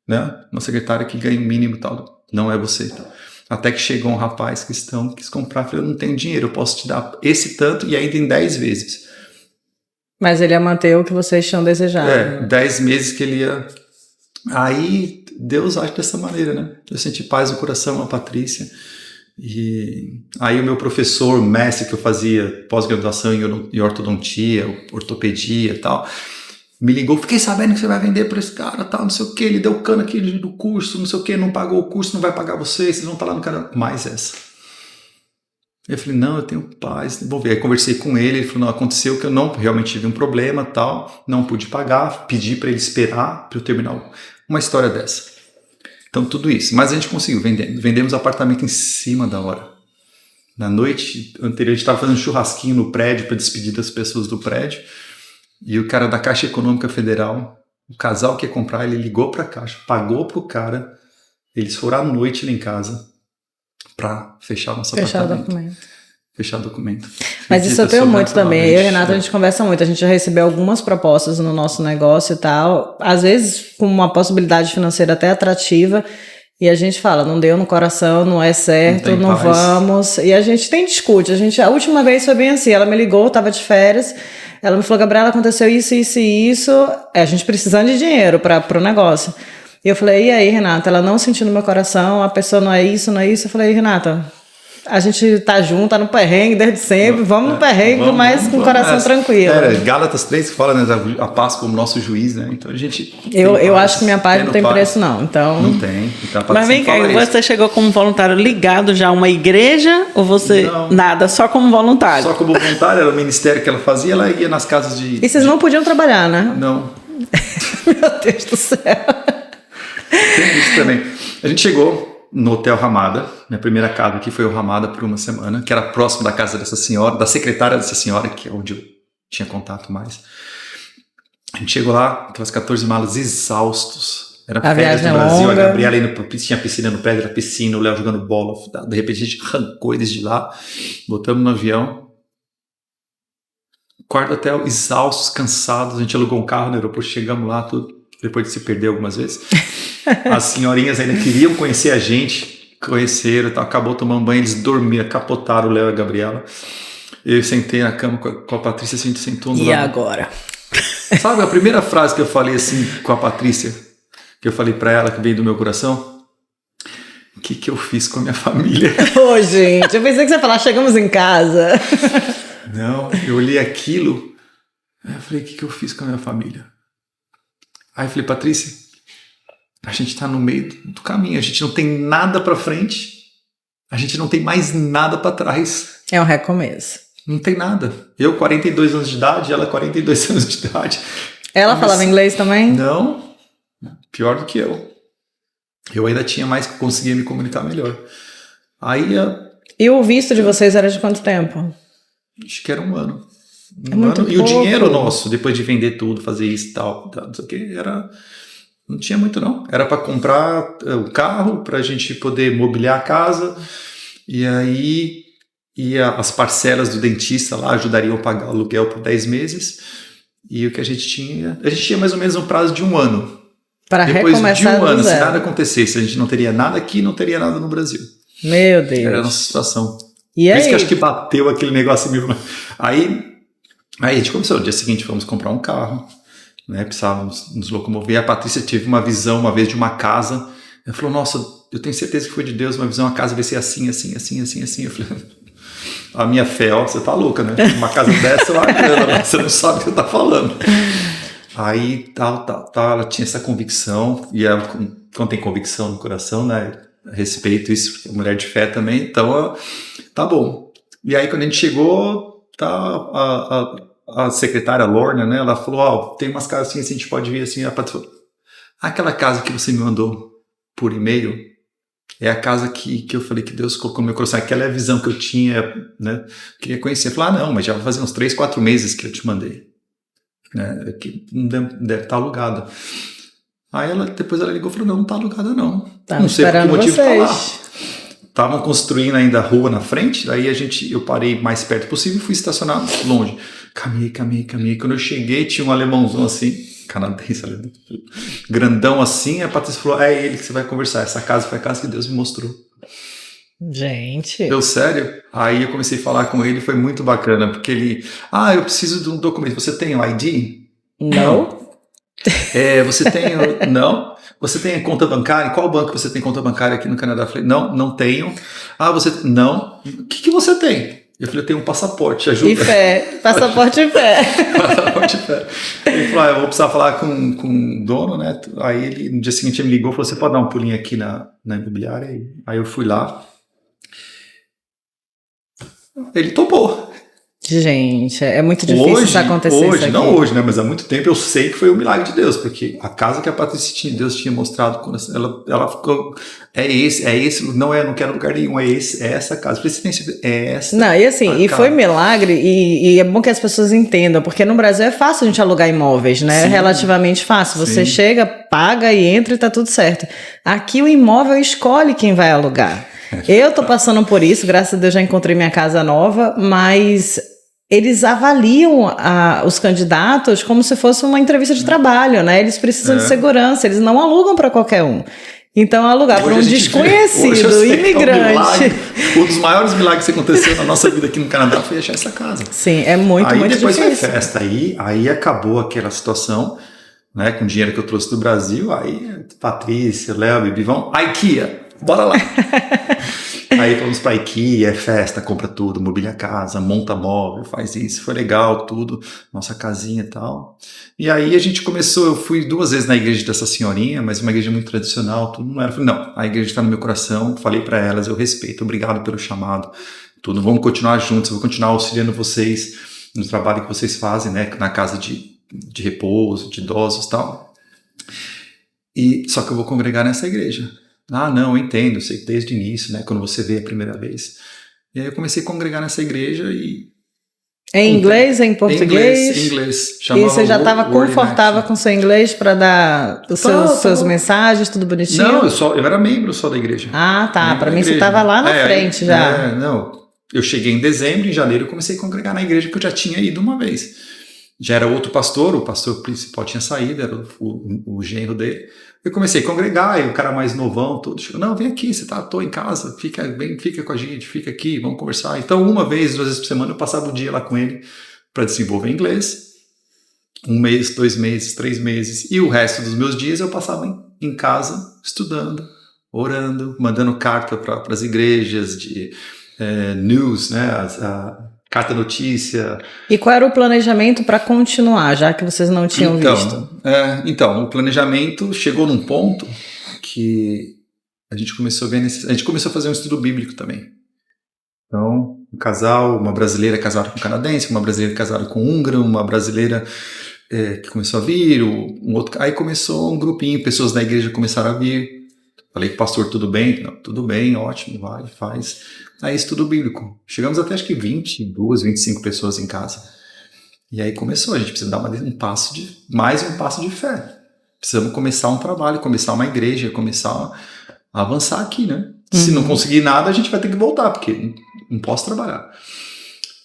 né, uma secretária que ganhe o mínimo e tal. Não é você. Até que chegou um rapaz cristão que quis comprar, eu falei, eu não tenho dinheiro, eu posso te dar esse tanto e ainda em 10 vezes. Mas ele ia manter o que vocês tinham desejado. 10 meses que ele ia... Aí Deus age dessa maneira, né? Eu senti paz no coração, a Patrícia. E aí o meu professor, mestre, que eu fazia pós-graduação em ortodontia, ortopedia e tal, me ligou, fiquei sabendo que você vai vender para esse cara, tal, não sei o que, ele deu cano aqui do curso, não sei o que, não pagou o curso, não vai pagar vocês vão estar lá no cara, mais essa. Eu falei, não, eu tenho paz, vou ver. Aí conversei com ele, ele falou, não, aconteceu que eu não realmente tive um problema, tal, não pude pagar, pedi para ele esperar para eu terminar uma história dessa. Então tudo isso, mas a gente conseguiu, vendemos apartamento em cima da hora. Na noite anterior a gente estava fazendo um churrasquinho no prédio para despedir das pessoas do prédio, e o cara da Caixa Econômica Federal, o casal que ia comprar, ele ligou para a Caixa, pagou pro cara, eles foram à noite lá em casa para fechar o nosso apartamento. Fechar o documento. Mas isso eu tenho muito também. Eu e a Renata, a gente conversa muito. A gente já recebeu algumas propostas no nosso negócio e tal. Às vezes com uma possibilidade financeira até atrativa. E a gente fala, não deu no coração, não é certo, não vamos. E a gente discute. A última vez foi bem assim. Ela me ligou, estava de férias. Ela me falou, Gabriela, aconteceu isso, isso e isso. A gente precisando de dinheiro para o negócio. E eu falei, e aí, Renata? Ela não sentiu no meu coração, a pessoa não é isso, não é isso. Eu falei, Renata, a gente tá junto, tá no perrengue desde sempre, vamos no perrengue, mas com o coração tranquilo. Gálatas 3 que fala, né, a paz como nosso juiz, né? Então a gente... Eu acho que minha paz não tem preço, não. Então... Não tem. Então, mas vem cá, você chegou como voluntário ligado já a uma igreja ou você... Não. Nada, só como voluntário? Só como voluntário, era o ministério que ela fazia, ela ia nas casas de... E vocês não podiam trabalhar, né? Não. Meu Deus do céu. Tem isso também. A gente chegou no Hotel Ramada, minha primeira casa aqui foi o Ramada por uma semana, que era próximo da casa dessa senhora, da secretária dessa senhora, que é onde eu tinha contato mais. A gente chegou lá, aquelas 14 malas exaustos. Era férias no Brasil, longa. A Gabriela indo tinha piscina no pé, era piscina, o Léo jogando bola. De repente a gente arrancou eles de lá, botamos no avião. Quarto hotel, exaustos, cansados. A gente alugou um carro no aeroporto, chegamos lá, tudo, depois de se perder algumas vezes. As senhorinhas ainda queriam conhecer a gente, conheceram, tá, acabou tomando banho, eles dormiram, capotaram o Léo e a Gabriela. Eu sentei na cama com a Patrícia, a gente sentou no lado. E agora? Sabe a primeira frase que eu falei assim com a Patrícia, que eu falei pra ela, que veio do meu coração? que eu fiz com a minha família? Ô, gente, eu pensei que você ia falar, chegamos em casa. Não, eu olhei aquilo, aí eu falei, o que eu fiz com a minha família? Aí eu falei, Patrícia, a gente tá no meio do caminho, a gente não tem nada pra frente, a gente não tem mais nada pra trás. É um recomeço. Não tem nada. Eu, 42 anos de idade, ela, 42 anos de idade. Ela falava inglês também? Não, pior do que eu. Eu ainda tinha mais que conseguia me comunicar melhor. Aí, E o visto de vocês era de quanto tempo? acho que era um ano. É muito E o pouco. dinheiro nosso, depois de vender tudo, fazer isso e tal, não sei o que, não tinha muito não. Era para comprar o carro, para a gente poder mobiliar a casa, e aí as parcelas do dentista lá ajudariam a pagar o aluguel por 10 meses, e o que a gente tinha mais ou menos um prazo de um ano. Para Depois de recomeçar um ano, do se zero. nada acontecesse, a gente não teria nada aqui, não teria nada no Brasil. Meu Deus. Era a nossa situação. E Por aí? isso que eu acho que bateu aquele negócio em mim. Aí a gente começou. No dia seguinte, fomos comprar um carro, né? Precisávamos nos locomover. A Patrícia teve uma visão uma vez de uma casa. Ela falou, nossa, eu tenho certeza que foi de Deus, uma visão, a casa vai ser assim, assim, assim, assim, assim. Eu falei, a minha fé, ó, você tá louca, né? Uma casa dessa, você não sabe o que você tá falando. Aí, ela tinha essa convicção, e ela, quando tem convicção no coração, né? Respeito isso, porque é mulher de fé também, então, tá bom. E aí, quando a gente chegou, a secretária Lorna, né? Ela falou, ó, tem umas casas assim, a gente pode vir assim. A Patrícia falou, aquela casa que você me mandou por e-mail, é a casa que eu falei que Deus colocou no meu coração, aquela é a visão que eu tinha, né? Queria conhecer. Eu falei, não, mas já vai fazer uns 3, 4 meses que eu te mandei. Né, que não deve estar alugada. Aí depois ela ligou e falou, não está alugada não. Tá não sei por que motivo vocês. tá lá. Estavam construindo ainda a rua na frente, daí eu parei mais perto possível e fui estacionar longe. Caminhei. Quando eu cheguei, tinha um alemãozão assim, canadense, grandão assim, a Patrícia falou, é ele que você vai conversar, essa casa foi a casa que Deus me mostrou. Gente. Deu sério? Aí eu comecei a falar com ele, foi muito bacana, porque ele, eu preciso de um documento, você tem o ID? Não. Você tem, não? Você tem conta bancária? Em qual banco você tem conta bancária aqui no Canadá? Eu falei, não tenho. Não? O que você tem? Eu falei, eu tenho um passaporte, ajuda. E fé, passaporte e fé. Passaporte e fé. Ele falou, eu vou precisar falar com o dono, né? Aí ele, no dia seguinte ele me ligou e falou, você pode dar um pulinho aqui na imobiliária? Aí eu fui lá. Ele topou. Gente, é muito difícil isso acontecer. Hoje, não hoje, né? Mas há muito tempo eu sei que foi um milagre de Deus, porque a casa que a Patrícia tinha, Deus tinha mostrado, quando ela ficou, é esse, não quero lugar nenhum, é essa casa. É essa. Não, e assim, e foi milagre, e é bom que as pessoas entendam, porque no Brasil é fácil a gente alugar imóveis, né? Sim. É relativamente fácil. Você Sim. chega, paga e entra e tá tudo certo. Aqui o imóvel escolhe quem vai alugar. Eu tô passando por isso, graças a Deus já encontrei minha casa nova, mas eles avaliam os candidatos como se fosse uma entrevista de trabalho, né? Eles precisam de segurança, eles não alugam para qualquer um. Então, alugar para um desconhecido, imigrante. Um dos maiores milagres que aconteceu na nossa vida aqui no Canadá foi achar essa casa. Sim, é muito difícil. Aí depois foi festa, aí acabou aquela situação, né? Com o dinheiro que eu trouxe do Brasil, aí Patrícia, Léo, Bibi, vão, IKEA, bora lá. Aí fomos pra IKEA, festa, compra tudo, mobília a casa, monta móvel, faz isso, foi legal, tudo, nossa casinha e tal. E aí a gente começou, eu fui 2 vezes na igreja dessa senhorinha, mas uma igreja muito tradicional, tudo não era. Falei, não, a igreja está no meu coração, falei para elas, eu respeito, obrigado pelo chamado, tudo, vamos continuar juntos, eu vou continuar auxiliando vocês no trabalho que vocês fazem, né, na casa de repouso, de idosos e tal. Só que eu vou congregar nessa igreja. Não, eu entendo, eu sei desde o início, né, quando você veio a primeira vez. E aí eu comecei a congregar nessa igreja e... Em inglês, em português? Em inglês. E você já estava confortável com o seu inglês para dar os seus mensagens, tudo bonitinho? Não, eu era membro só da igreja. Ah, tá, para mim você estava lá na frente já. Não, eu cheguei em dezembro, em janeiro eu comecei a congregar na igreja que eu já tinha ido uma vez. Já era outro pastor, o pastor principal tinha saído, era o genro dele. Eu comecei a congregar, e o cara mais novão, todo chegou, não, vem aqui, tô em casa, fica com a gente, fica aqui, vamos conversar. Então, 1 vez, 2 vezes por semana, eu passava o dia lá com ele para desenvolver inglês. 1 mês, 2 meses, 3 meses. E o resto dos meus dias eu passava em casa, estudando, orando, mandando carta para as igrejas de news, né? Carta notícia. E qual era o planejamento para continuar, já que vocês não tinham visto? Então, o planejamento chegou num ponto que a gente começou a fazer um estudo bíblico também. Então, um casal, uma brasileira casada com um canadense, uma brasileira casada com um húngaro, uma brasileira que começou a vir, aí começou um grupinho, pessoas da igreja começaram a vir. Falei com o pastor, tudo bem? Não, tudo bem, ótimo, vai, faz. Aí estudo bíblico. Chegamos até acho que 22, 25 pessoas em casa. E aí começou, a gente precisa dar mais um passo de fé. Precisamos começar um trabalho, começar uma igreja, começar a avançar aqui, né? Se não conseguir nada, a gente vai ter que voltar, porque não posso trabalhar.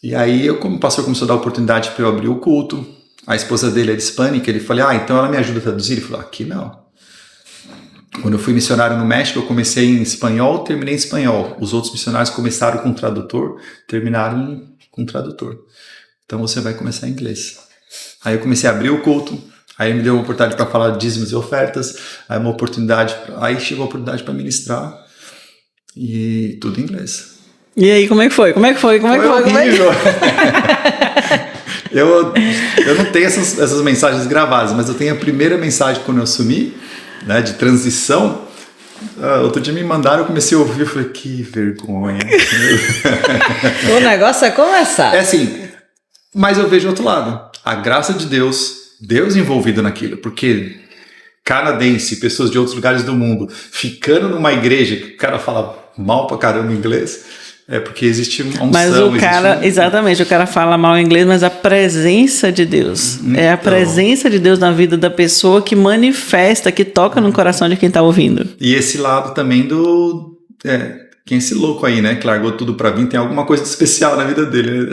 E aí, como o pastor começou a dar oportunidade para eu abrir o culto, a esposa dele era hispânica, ele falou, então ela me ajuda a traduzir? Ele falou, aqui não. Quando eu fui missionário no México, eu comecei em espanhol, terminei em espanhol. Os outros missionários começaram com tradutor, terminaram com tradutor. Então você vai começar em inglês. Aí eu comecei a abrir o culto, aí me deu uma oportunidade para falar de dízimos e ofertas, aí chegou a oportunidade para ministrar, e tudo em inglês. E aí, como é que foi? Como é que foi? Eu não tenho essas mensagens gravadas, mas eu tenho a primeira mensagem quando eu assumi, né, de transição. Outro dia me mandaram, eu comecei a ouvir, eu falei, que vergonha. O negócio é começar. Assim, mas eu vejo o outro lado. A graça de Deus envolvido naquilo, porque canadense, pessoas de outros lugares do mundo, ficando numa igreja que o cara fala mal pra caramba inglês, porque existe uma unção. Mas o cara, exatamente, o cara fala mal inglês, mas a presença de Deus, é a presença de Deus na vida da pessoa que manifesta, que toca no coração de quem está ouvindo. E esse lado também quem é esse louco aí, né, que largou tudo para vir, tem alguma coisa de especial na vida dele, né,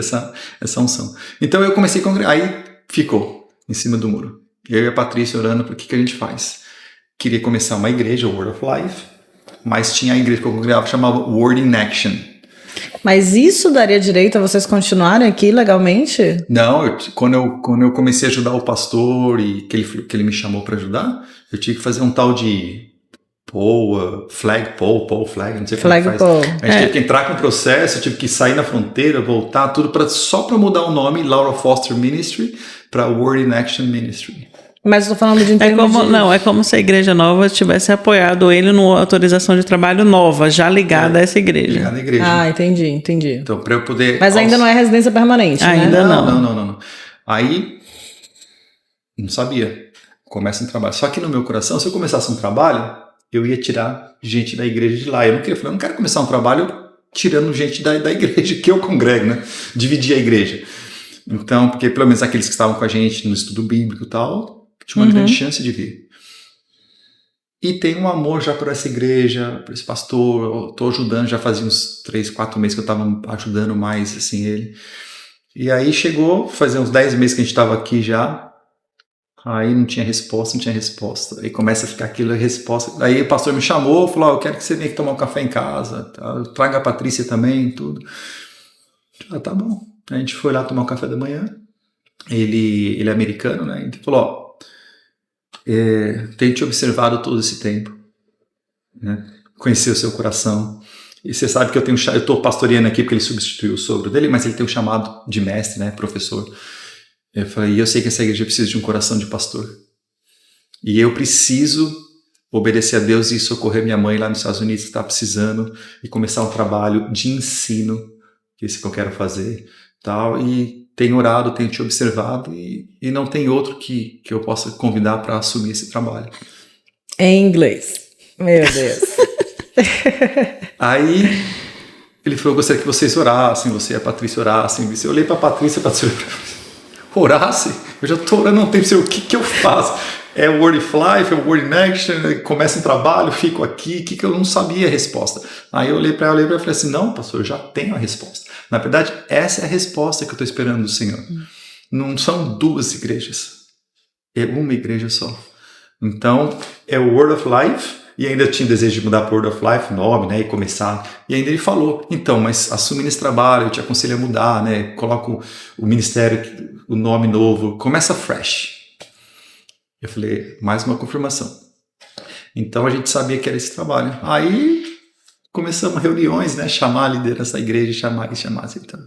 essa unção. Então eu comecei a congregar, aí ficou em cima do muro. Eu e a Patrícia orando, por que a gente faz? Queria começar uma igreja, o Word of Life, mas tinha a igreja que eu congregava, chamava Word in Action. Mas isso daria direito a vocês continuarem aqui legalmente? Não, quando eu comecei a ajudar o pastor e que ele me chamou para ajudar, eu tive que fazer um tal de flag, não sei como é que faz. A gente teve que entrar com o processo, tive que sair na fronteira, voltar, tudo só para mudar o nome, Laura Foster Ministry, para Word in Action Ministry. Mas estou falando de é como se a igreja nova tivesse apoiado ele numa autorização de trabalho nova, já ligada a essa igreja. Ligada à igreja. Ah, entendi. Então, para eu poder... Mas ainda não é residência permanente, ainda né? Não. Aí, não sabia. Começa um trabalho. Só que no meu coração, se eu começasse um trabalho, eu ia tirar gente da igreja de lá. Eu não quero começar um trabalho tirando gente da igreja que eu congrego, né? Dividir a igreja. Então, porque pelo menos aqueles que estavam com a gente no estudo bíblico e tal, tinha uma grande chance de vir. E tem um amor já por essa igreja, por esse pastor. Eu estou ajudando, já fazia uns 3, 4 meses que eu estava ajudando mais assim, ele. E aí chegou, fazia uns 10 meses que a gente estava aqui já. Aí não tinha resposta. Aí começa a ficar aquilo, a resposta. Aí o pastor me chamou, falou, eu quero que você venha aqui tomar um café em casa. Tá? Traga a Patrícia também, tudo. Tá bom. A gente foi lá tomar um café da manhã. Ele é americano, né? Ele falou, tenho te observado todo esse tempo, né? Conhecer o seu coração. E você sabe que eu estou pastoreando aqui porque ele substituiu o sogro dele, mas ele tem um chamado de mestre, né? Professor. Eu falei, eu sei que essa igreja precisa de um coração de pastor. E eu preciso obedecer a Deus e socorrer minha mãe lá nos Estados Unidos que está precisando e começar um trabalho de ensino, que é esse que eu quero fazer, tal. E tenho orado, tenho te observado e não tem outro que eu possa convidar para assumir esse trabalho. Em inglês. Meu Deus. Aí ele falou, eu gostaria que vocês orassem, você e a Patrícia orassem. Eu olhei para a Patrícia orasse? Eu já estou orando, não tem o que eu faço? É o Word of Life, é o Word in Action, começa um trabalho, fico aqui, que eu não sabia a resposta. Aí eu olhei para ela e falei assim, não, pastor, eu já tenho a resposta. Na verdade, essa é a resposta que eu estou esperando do Senhor. Não são 2 igrejas, é uma igreja só. Então, é o Word of Life, e ainda tinha desejo de mudar para Word of Life, nome, né, e começar. E ainda ele falou, então, mas assume esse trabalho, eu te aconselho a mudar, né, coloca o ministério, o nome novo, começa fresh. Eu falei, mais uma confirmação. Então a gente sabia que era esse trabalho. Aí começamos reuniões, né? Chamar a liderança da igreja, chamar. Então.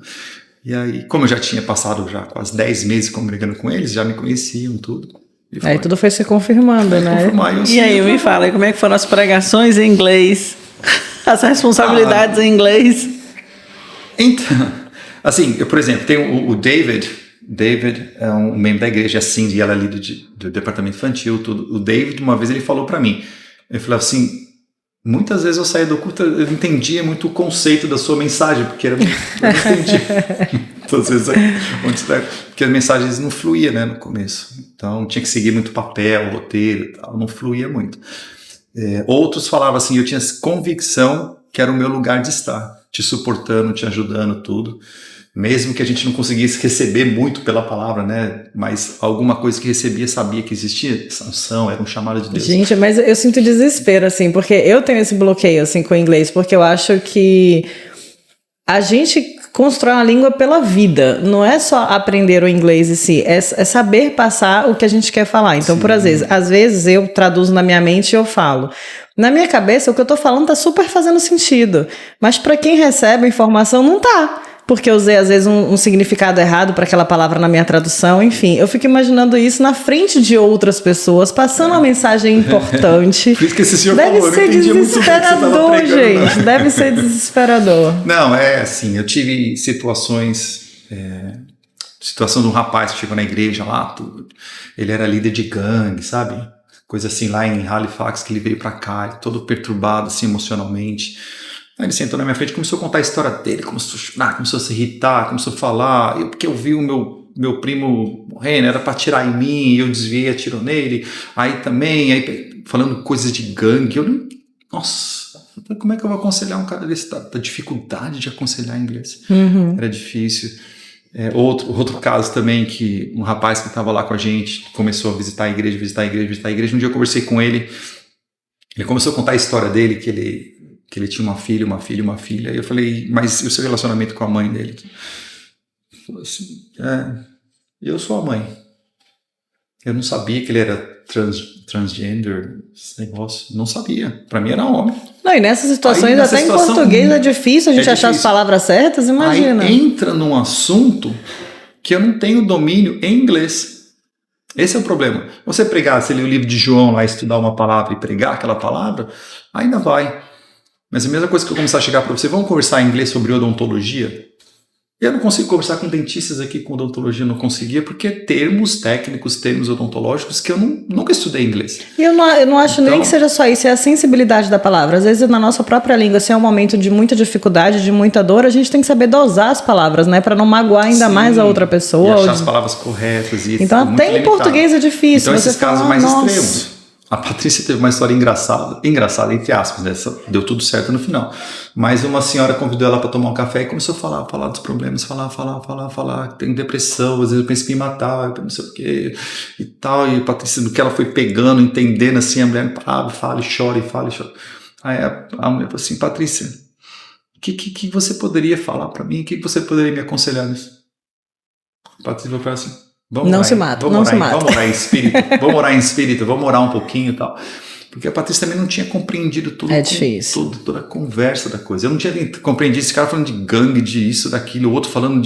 E aí, como eu já tinha passado já quase 10 meses congregando com eles, já me conheciam, tudo. Aí tudo foi se confirmando, né? E aí, me fala, como é que foram as pregações em inglês? As responsabilidades em inglês? Então, assim, eu, por exemplo, tenho o David é um membro da igreja, a Cindy, ela é líder do departamento infantil, tudo. O David, uma vez ele falou para mim, ele falou assim, muitas vezes eu saía do culto, eu não entendia muito o conceito da sua mensagem, porque eu não entendia. Muitas vezes, porque as mensagens não fluíam, né, no começo. Então, tinha que seguir muito papel, roteiro e tal, não fluía muito. Outros falavam assim, eu tinha convicção que era o meu lugar de estar, te suportando, te ajudando, tudo. Mesmo que a gente não conseguisse receber muito pela palavra, né? Mas alguma coisa que recebia, sabia que existia essa unção, era um chamado de Deus. Gente, mas eu sinto desespero, assim, porque eu tenho esse bloqueio, assim, com o inglês, porque eu acho que a gente constrói uma língua pela vida, não é só aprender o inglês em si, é saber passar o que a gente quer falar. Então, às vezes eu traduzo na minha mente e eu falo. Na minha cabeça, o que eu tô falando tá super fazendo sentido, mas para quem recebe a informação, não tá. Porque eu usei, às vezes, um significado errado para aquela palavra na minha tradução. Enfim, eu fico imaginando isso na frente de outras pessoas, passando uma mensagem importante. Por isso que esse senhor deve falou, ser desesperador, gente. Deve ser desesperador. Não, assim, eu tive situações... situação de um rapaz que chegou na igreja lá, tudo. Ele era líder de gangue, sabe? Coisa assim, lá em Halifax, que ele veio para cá, todo perturbado, assim, emocionalmente. Aí ele sentou na minha frente e começou a contar a história dele, começou a chorar, começou a se irritar, começou a falar, porque eu vi o meu primo morrendo, era para atirar em mim, eu desviei, atirou nele, aí falando coisas de gangue, nossa, como é que eu vou aconselhar um cara desse, da dificuldade de aconselhar em inglês, era difícil. Outro caso também, que um rapaz que estava lá com a gente, começou a visitar a igreja, um dia eu conversei com ele começou a contar a história dele, que ele tinha uma filha, e eu falei, mas e o seu relacionamento com a mãe dele? Ele falou assim, eu sou a mãe. Eu não sabia que ele era transgender, esse negócio, não sabia. Pra mim era homem. Não, e nessas situações, em português é difícil a gente achar as palavras certas, imagina. Aí entra num assunto que eu não tenho domínio em inglês. Esse é o problema. Você pregar, você ler o livro de João lá, estudar uma palavra e pregar aquela palavra, ainda vai. Mas a mesma coisa que eu começar a chegar para você, vamos conversar em inglês sobre odontologia? Eu não consigo conversar com dentistas aqui com odontologia, não conseguia, porque termos técnicos, termos odontológicos que eu nunca estudei inglês. E eu não acho nem que seja só isso, é a sensibilidade da palavra. Às vezes na nossa própria língua, se é um momento de muita dificuldade, de muita dor, a gente tem que saber dosar as palavras, né? Para não magoar ainda mais a outra pessoa. E achar as palavras corretas. E então até em português é difícil. Então esses casos mais extremos. A Patrícia teve uma história engraçada entre aspas, né? Deu tudo certo no final. Mas uma senhora convidou ela para tomar um café e começou a falar dos problemas, falar, tem depressão, às vezes eu penso em me matar, não sei o quê, e tal. E a Patrícia, do que ela foi pegando, entendendo assim, a mulher fala e chora. Aí a mulher falou assim, Patrícia, o que você poderia falar para mim? O que você poderia me aconselhar nisso? A Patrícia falou assim, não se mata. Vamos orar em espírito, vamos orar um pouquinho e tal. Porque a Patrícia também não tinha compreendido tudo. É difícil. Toda a conversa da coisa. Eu não tinha compreendido esse cara falando de gangue, de isso, daquilo, o outro falando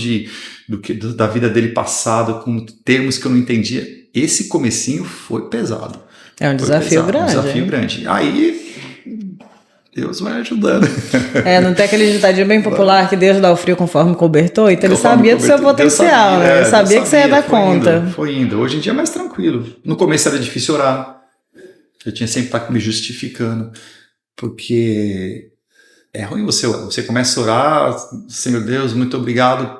da vida dele passada, com termos que eu não entendia. Esse comecinho foi pesado. É um desafio grande. Um desafio grande. Aí Deus vai ajudando. Não tem aquele ditadinho bem popular que Deus dá o frio conforme cobertor? Então ele sabia do seu potencial, né? Ele sabia que você ia dar conta. Foi indo. Hoje em dia é mais tranquilo. No começo era difícil orar. Eu tinha sempre que estar me justificando. Porque é ruim você começa a orar, Senhor Deus, muito obrigado.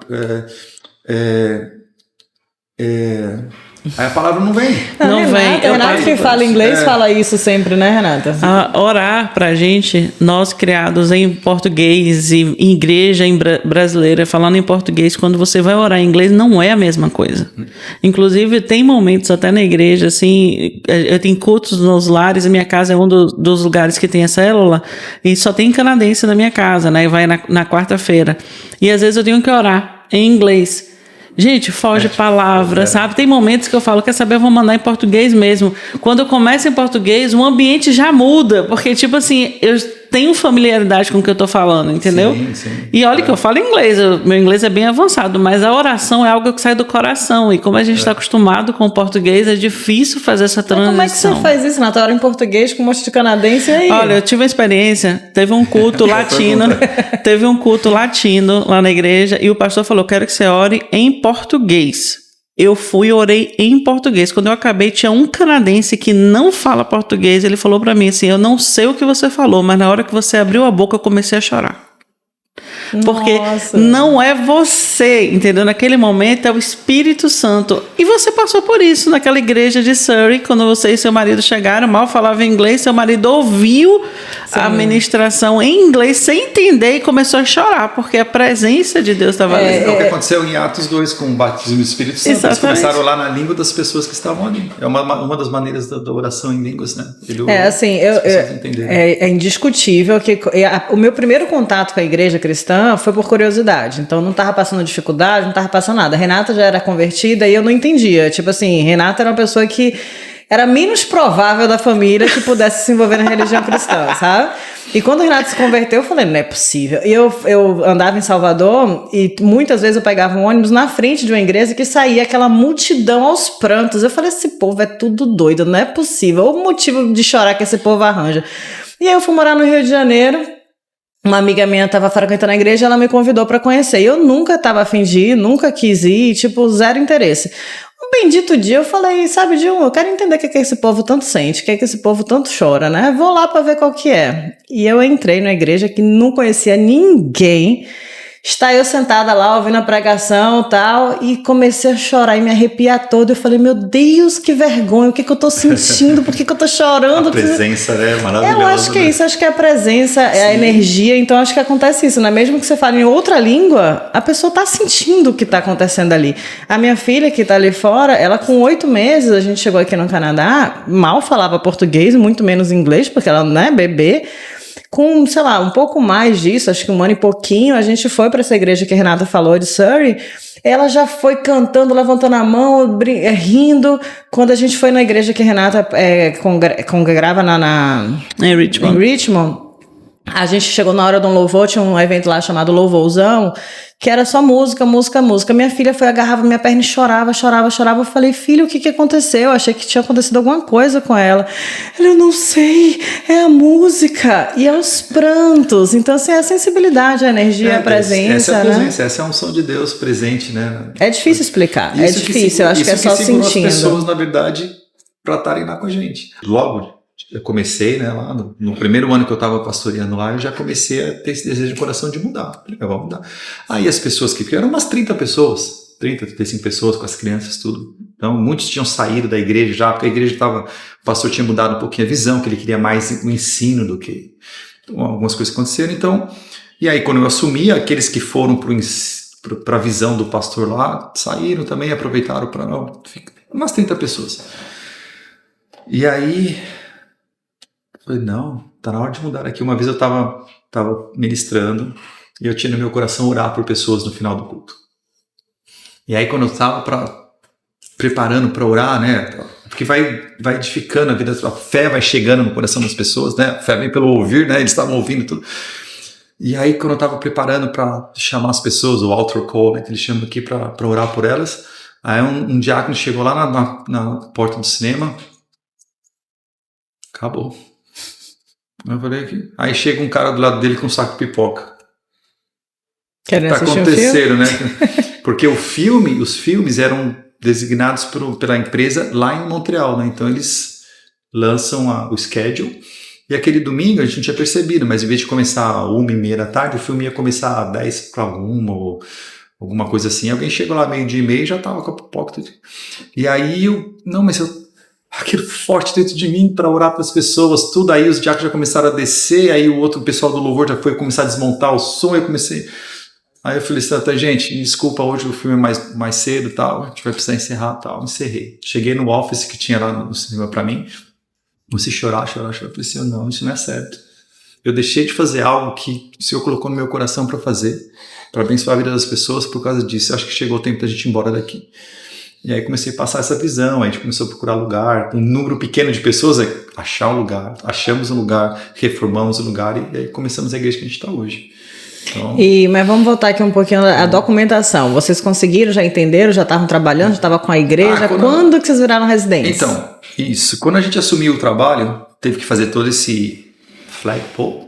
Aí a palavra não vem. Não vem. Renata que fala inglês fala isso sempre, né, Renata? Orar pra gente, nós criados em português e em igreja brasileira, falando em português, quando você vai orar em inglês, não é a mesma coisa. Inclusive, tem momentos até na igreja, assim, eu tenho cultos nos lares, a minha casa é um dos lugares que tem a célula, e só tem canadense na minha casa, né? E vai na quarta-feira. E às vezes eu tenho que orar em inglês. Gente, foge palavra, sabe? Tem momentos que eu falo, quer saber, eu vou mandar em português mesmo. Quando eu começo em português, o ambiente já muda. Porque, tipo assim, eu tenho familiaridade com o que eu tô falando, entendeu? Sim. E olha que eu falo inglês, meu inglês é bem avançado, mas a oração é algo que sai do coração. E como a gente está acostumado com o português, é difícil fazer essa transição. Como é que você faz isso, Natália, em português com um monte de canadense aí? Olha, eu tive uma experiência, teve um culto latino lá na igreja, e o pastor falou, quero que você ore em português. Eu fui e orei em português. Quando eu acabei, tinha um canadense que não fala português. Ele falou pra mim assim, eu não sei o que você falou, mas na hora que você abriu a boca, eu comecei a chorar. Porque não é você, entendeu? Naquele momento é o Espírito Santo. E você passou por isso naquela igreja de Surrey, quando você e seu marido chegaram, mal falava inglês, seu marido ouviu a ministração em inglês sem entender e começou a chorar, porque a presença de Deus estava ali. É o que aconteceu em Atos 2 com o batismo do Espírito Santo. Exatamente. Eles começaram a orar na língua das pessoas que estavam ali. É uma das maneiras da oração em línguas, né? É indiscutível que o meu primeiro contato com a igreja cristã foi por curiosidade, então não estava passando dificuldade, não estava passando nada. Renata já era convertida e eu não entendia, tipo assim, Renata era uma pessoa que era menos provável da família que pudesse se envolver na religião cristã, sabe? E quando a Renata se converteu, eu falei, não é possível. E eu andava em Salvador e muitas vezes eu pegava um ônibus na frente de uma igreja que saía aquela multidão aos prantos. Eu falei, esse povo é tudo doido, não é possível. O motivo de chorar que esse povo arranja. E aí eu fui morar no Rio de Janeiro. Uma amiga minha estava frequentando a igreja, ela me convidou para conhecer. E eu nunca estava a fim de ir, nunca quis ir, tipo, zero interesse. Um bendito dia eu falei, sabe, eu quero entender o que esse povo tanto sente, o que esse povo tanto chora, né? Vou lá para ver qual que é. E eu entrei na igreja que não conhecia ninguém. Está eu sentada lá, ouvindo a pregação e tal, e comecei a chorar e me arrepiar toda. Eu falei, meu Deus, que vergonha, o que eu tô sentindo, por que eu tô chorando? A presença é maravilhosa. Eu acho que é isso, acho que é a presença, é a energia, então acho que acontece isso, né? Mesmo que você fale em outra língua, a pessoa tá sentindo o que tá acontecendo ali. A minha filha, que tá ali fora, ela com 8 meses, a gente chegou aqui no Canadá, mal falava português, muito menos inglês, porque ela não é bebê. Com, sei lá, um pouco mais disso, acho que 1 ano e pouquinho, a gente foi para essa igreja que a Renata falou, de Surrey. Ela já foi cantando, levantando a mão, rindo. Quando a gente foi na igreja que a Renata congregava em Richmond, a gente chegou na hora de um louvor, tinha um evento lá chamado Louvorzão, que era só música. Minha filha agarrava minha perna e chorava. Eu falei, filha, o que aconteceu? Eu achei que tinha acontecido alguma coisa com ela. Eu não sei, é a música. E é os prantos. Então, assim, é a sensibilidade, a energia, a presença. Essa é a presença, né? essa é a unção de Deus presente, né? É difícil explicar, é difícil. Eu acho que é só sentindo. As pessoas, na verdade, para estarem lá com a gente. Logo, eu comecei, né, lá no primeiro ano que eu estava pastoreando lá, eu já comecei a ter esse desejo de coração de mudar. Vamos mudar. Aí as pessoas que eram umas 30 pessoas, 30, 35 pessoas com as crianças, tudo. Então, muitos tinham saído da igreja já, porque a igreja o pastor tinha mudado um pouquinho a visão, que ele queria mais o ensino do que algumas coisas aconteceram. Então, e aí quando eu assumi, aqueles que foram para a visão do pastor lá, saíram também, aproveitaram para umas 30 pessoas. E aí falei, não, tá na hora de mudar aqui. Uma vez eu tava ministrando e eu tinha no meu coração orar por pessoas no final do culto. E aí quando eu tava preparando para orar, né, porque vai edificando a vida, a fé vai chegando no coração das pessoas, né, a fé vem pelo ouvir, né, eles estavam ouvindo tudo. E aí quando eu tava preparando para chamar as pessoas, o altar call, né, que eles chamam aqui para orar por elas, aí um diácono chegou lá na porta do cinema, acabou. Eu falei aqui. Aí chega um cara do lado dele com um saco de pipoca. Querendo tá acontecendo, né? Porque os filmes eram designados pela empresa lá em Montreal, né? Então eles lançam o schedule. E aquele domingo a gente não tinha percebido, mas em vez de começar às 1h30 da tarde, o filme ia começar às 10:50 ou alguma coisa assim. Alguém chegou lá 12:30 e já tava com a pipoca. E aí aquilo forte dentro de mim para orar para as pessoas, tudo. Aí os diáconos já começaram a descer, aí o outro pessoal do louvor já foi começar a desmontar o som, aí eu falei assim, gente, desculpa, hoje o filme é mais cedo, tal, a gente vai precisar encerrar, tal. Encerrei. Cheguei no office que tinha lá no cinema para mim, comecei a chorar, eu falei assim, não, isso não é certo. Eu deixei de fazer algo que o Senhor colocou no meu coração para fazer, para abençoar a vida das pessoas. Por causa disso, eu acho que chegou o tempo da gente ir embora daqui. E aí comecei a passar essa visão, a gente começou a procurar lugar, com um número pequeno de pessoas, achar um lugar, achamos um lugar, reformamos o lugar e aí começamos a igreja que a gente está hoje. Então, Mas vamos voltar aqui um pouquinho à documentação. Vocês conseguiram, já entenderam, já estavam trabalhando, já estavam com a igreja? Quando que vocês viraram residência? Então, isso. Quando a gente assumiu o trabalho, teve que fazer todo esse flagpole.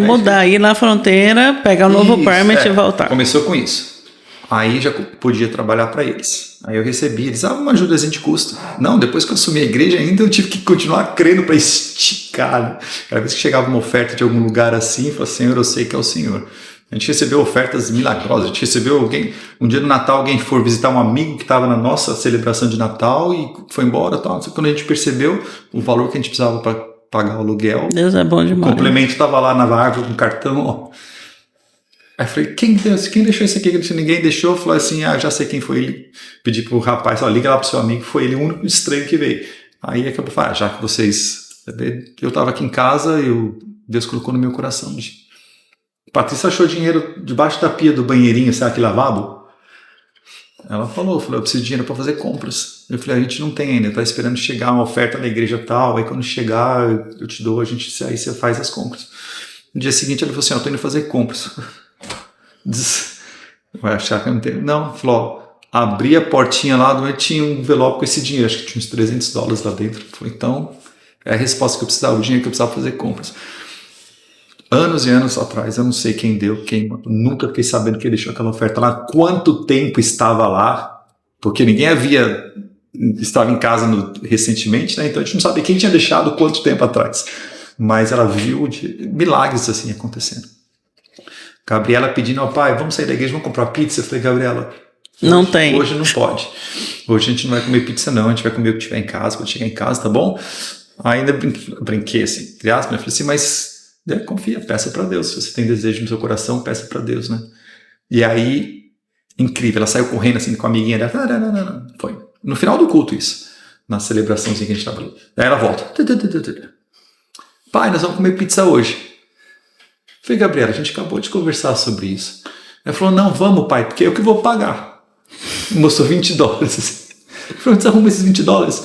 Mudar, ir na fronteira, pegar um novo permit e voltar. Começou com isso. Aí já podia trabalhar para eles. Aí eu recebi, eles uma ajudazinha de custo. Não, depois que eu assumi a igreja ainda eu tive que continuar crendo para esticar. Né? Cada vez que chegava uma oferta de algum lugar assim, eu falava, Senhor, eu sei que é o Senhor. A gente recebeu ofertas milagrosas. A gente recebeu um dia no Natal, alguém for visitar um amigo que estava na nossa celebração de Natal e foi embora. Tal. Quando a gente percebeu o valor que a gente precisava para pagar o aluguel, Deus é bom demais. O complemento estava lá na árvore com cartão, ó. Aí eu falei, quem deixou isso aqui? Ninguém deixou. Eu falei assim, já sei quem foi ele. Pedi pro rapaz, liga lá pro seu amigo, foi ele o único estranho que veio. Aí acabou falando, já que vocês... Eu estava aqui em casa e Deus colocou no meu coração. Patrícia achou dinheiro debaixo da pia do banheirinho, sabe, aquele lavabo? Ela falou, eu preciso de dinheiro para fazer compras. Eu falei, a gente não tem ainda, tá esperando chegar uma oferta da igreja tal, aí quando chegar eu te dou, aí você faz as compras. No dia seguinte ele falou assim, eu tô indo fazer compras. Vai achar que eu não tenho. Não, falou, abri a portinha lá, tinha um envelope com esse dinheiro, acho que tinha uns $300 lá dentro. Falei, então, é a resposta que eu precisava, o dinheiro que eu precisava fazer compras. Anos e anos atrás, eu não sei quem deu, nunca fiquei sabendo que ele deixou aquela oferta lá, quanto tempo estava lá, porque ninguém estava em casa recentemente, né? Então a gente não sabia quem tinha deixado quanto tempo atrás. Mas ela viu milagres assim acontecendo. Gabriela pedindo ao pai, vamos sair da igreja, vamos comprar pizza. Eu falei, Gabriela, não tem. Hoje não pode. Hoje a gente não vai comer pizza não, a gente vai comer o que tiver em casa, quando chegar em casa, tá bom? Ainda brinquei assim, entre aspas, né? Falei assim, mas confia, peça para Deus. Se você tem desejo no seu coração, peça para Deus, né? E aí, incrível, ela saiu correndo assim com a amiguinha dela. Não. Foi no final do culto isso, na celebraçãozinha que a gente tava ali. Aí ela volta. Pai, nós vamos comer pizza hoje. Falei, Gabriela, a gente acabou de conversar sobre isso. Ela falou, não, vamos, pai, porque eu que vou pagar. Mostrou $20. Assim. Eu falei, onde você arruma esses $20?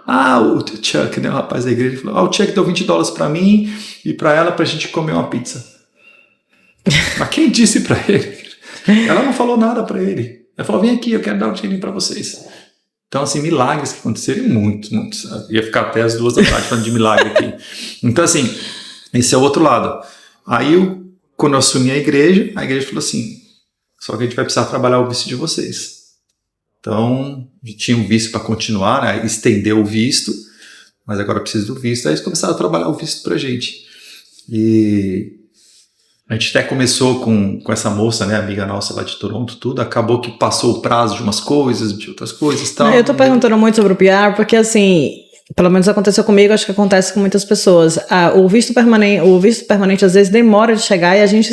O Chuck, né, o rapaz da igreja, falou, o Chuck deu $20 para mim e para ela pra gente comer uma pizza. Mas quem disse para ele? Ela não falou nada para ele. Ela falou, vem aqui, eu quero dar um dinheirinho para vocês. Então, assim, milagres que aconteceram, muitos. Ia ficar até as 2 da tarde falando de milagre aqui. Então, assim, esse é o outro lado. Aí, quando eu assumi a igreja falou assim, só que a gente vai precisar trabalhar o visto de vocês. Então, tinha um visto para continuar, né? Estendeu o visto, mas agora precisa do visto. Aí eles começaram a trabalhar o visto pra gente. E a gente até começou com essa moça, né, amiga nossa lá de Toronto, tudo. Acabou que passou o prazo de umas coisas, de outras coisas e tal. Eu tô perguntando muito sobre o PR, porque assim, pelo menos aconteceu comigo, acho que acontece com muitas pessoas. O visto permanente às vezes demora de chegar e a gente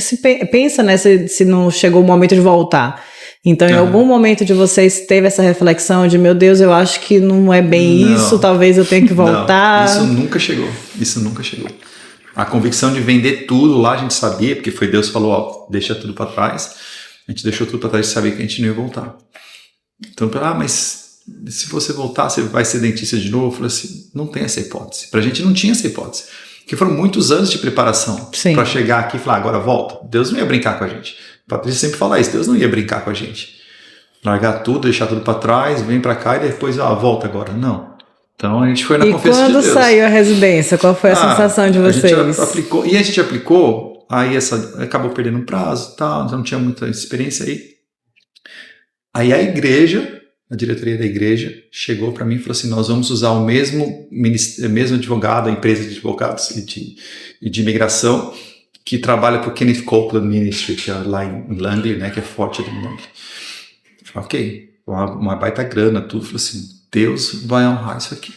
pensa, né, se não chegou o momento de voltar. Então, em algum momento de vocês teve essa reflexão de, meu Deus, eu acho que não é bem isso, talvez eu tenha que voltar. Não, isso nunca chegou. A convicção de vender tudo lá a gente sabia, porque foi Deus que falou, deixa tudo para trás. A gente deixou tudo para trás e sabia que a gente não ia voltar. Então, mas se você voltar, você vai ser dentista de novo? Eu falei assim, não tem essa hipótese. Pra gente não tinha essa hipótese. Porque foram muitos anos de preparação para chegar aqui e falar, agora volta. Deus não ia brincar com a gente. A Patrícia sempre fala isso, Deus não ia brincar com a gente. Largar tudo, deixar tudo para trás, vem para cá e depois, volta agora. Não. Então a gente foi na confissão de Deus. E quando saiu a residência, qual foi a sensação de vocês? A gente aplicou, aí acabou perdendo prazo, tal, então não tinha muita experiência aí. Aí a igreja, a diretoria da igreja, chegou para mim e falou assim, nós vamos usar o mesmo advogado, a empresa de advogados e de imigração, que trabalha para o Kenneth Copeland Ministry, que é lá em Langley, né, que é forte do Langley. Ok, uma baita grana, tudo. Falei assim, Deus vai honrar isso aqui.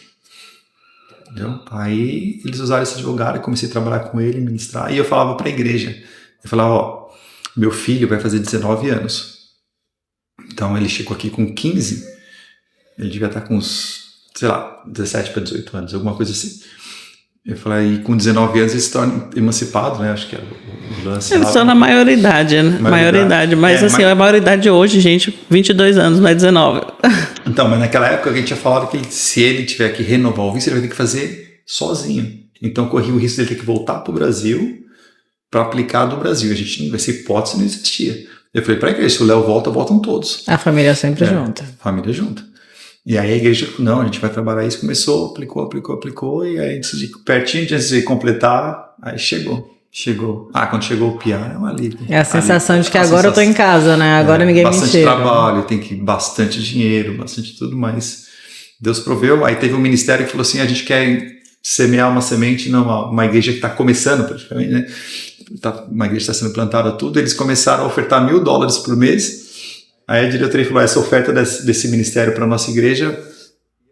Entendeu? Aí eles usaram esse advogado, eu comecei a trabalhar com ele, ministrar, e eu falava para a igreja, eu falava, meu filho vai fazer 19 anos. Então ele chegou aqui com 15, ele devia estar com uns, 17 para 18 anos, alguma coisa assim. Eu falei, e com 19 anos eles se tornam emancipados, né? Acho que é o lance. Eles estão na maioridade, né? Maioridade. Mas assim, a maioridade hoje, gente, 22 anos, não é 19. Então, mas naquela época a gente tinha falado que se ele tiver que renovar o visto, ele vai ter que fazer sozinho. Então corria o risco de ele ter que voltar para o Brasil para aplicar do Brasil. Essa hipótese não existia. Eu falei, para igreja, se o Léo volta, voltam todos. A família sempre junta. Família junta. E aí a igreja, não, a gente vai trabalhar isso, começou, aplicou, e aí pertinho de completar, aí chegou. Quando chegou o PR é um alívio. É a sensação de que agora eu tô em casa, né? Agora ninguém me chega. Bastante trabalho, tem que bastante dinheiro, bastante tudo, mas Deus proveu. Aí teve um ministério que falou assim, a gente quer semear uma semente numa igreja que está começando praticamente, né? Uma igreja está sendo plantada tudo, eles começaram a ofertar $1.000 por mês. Aí a diretoria falou, essa oferta desse ministério para a nossa igreja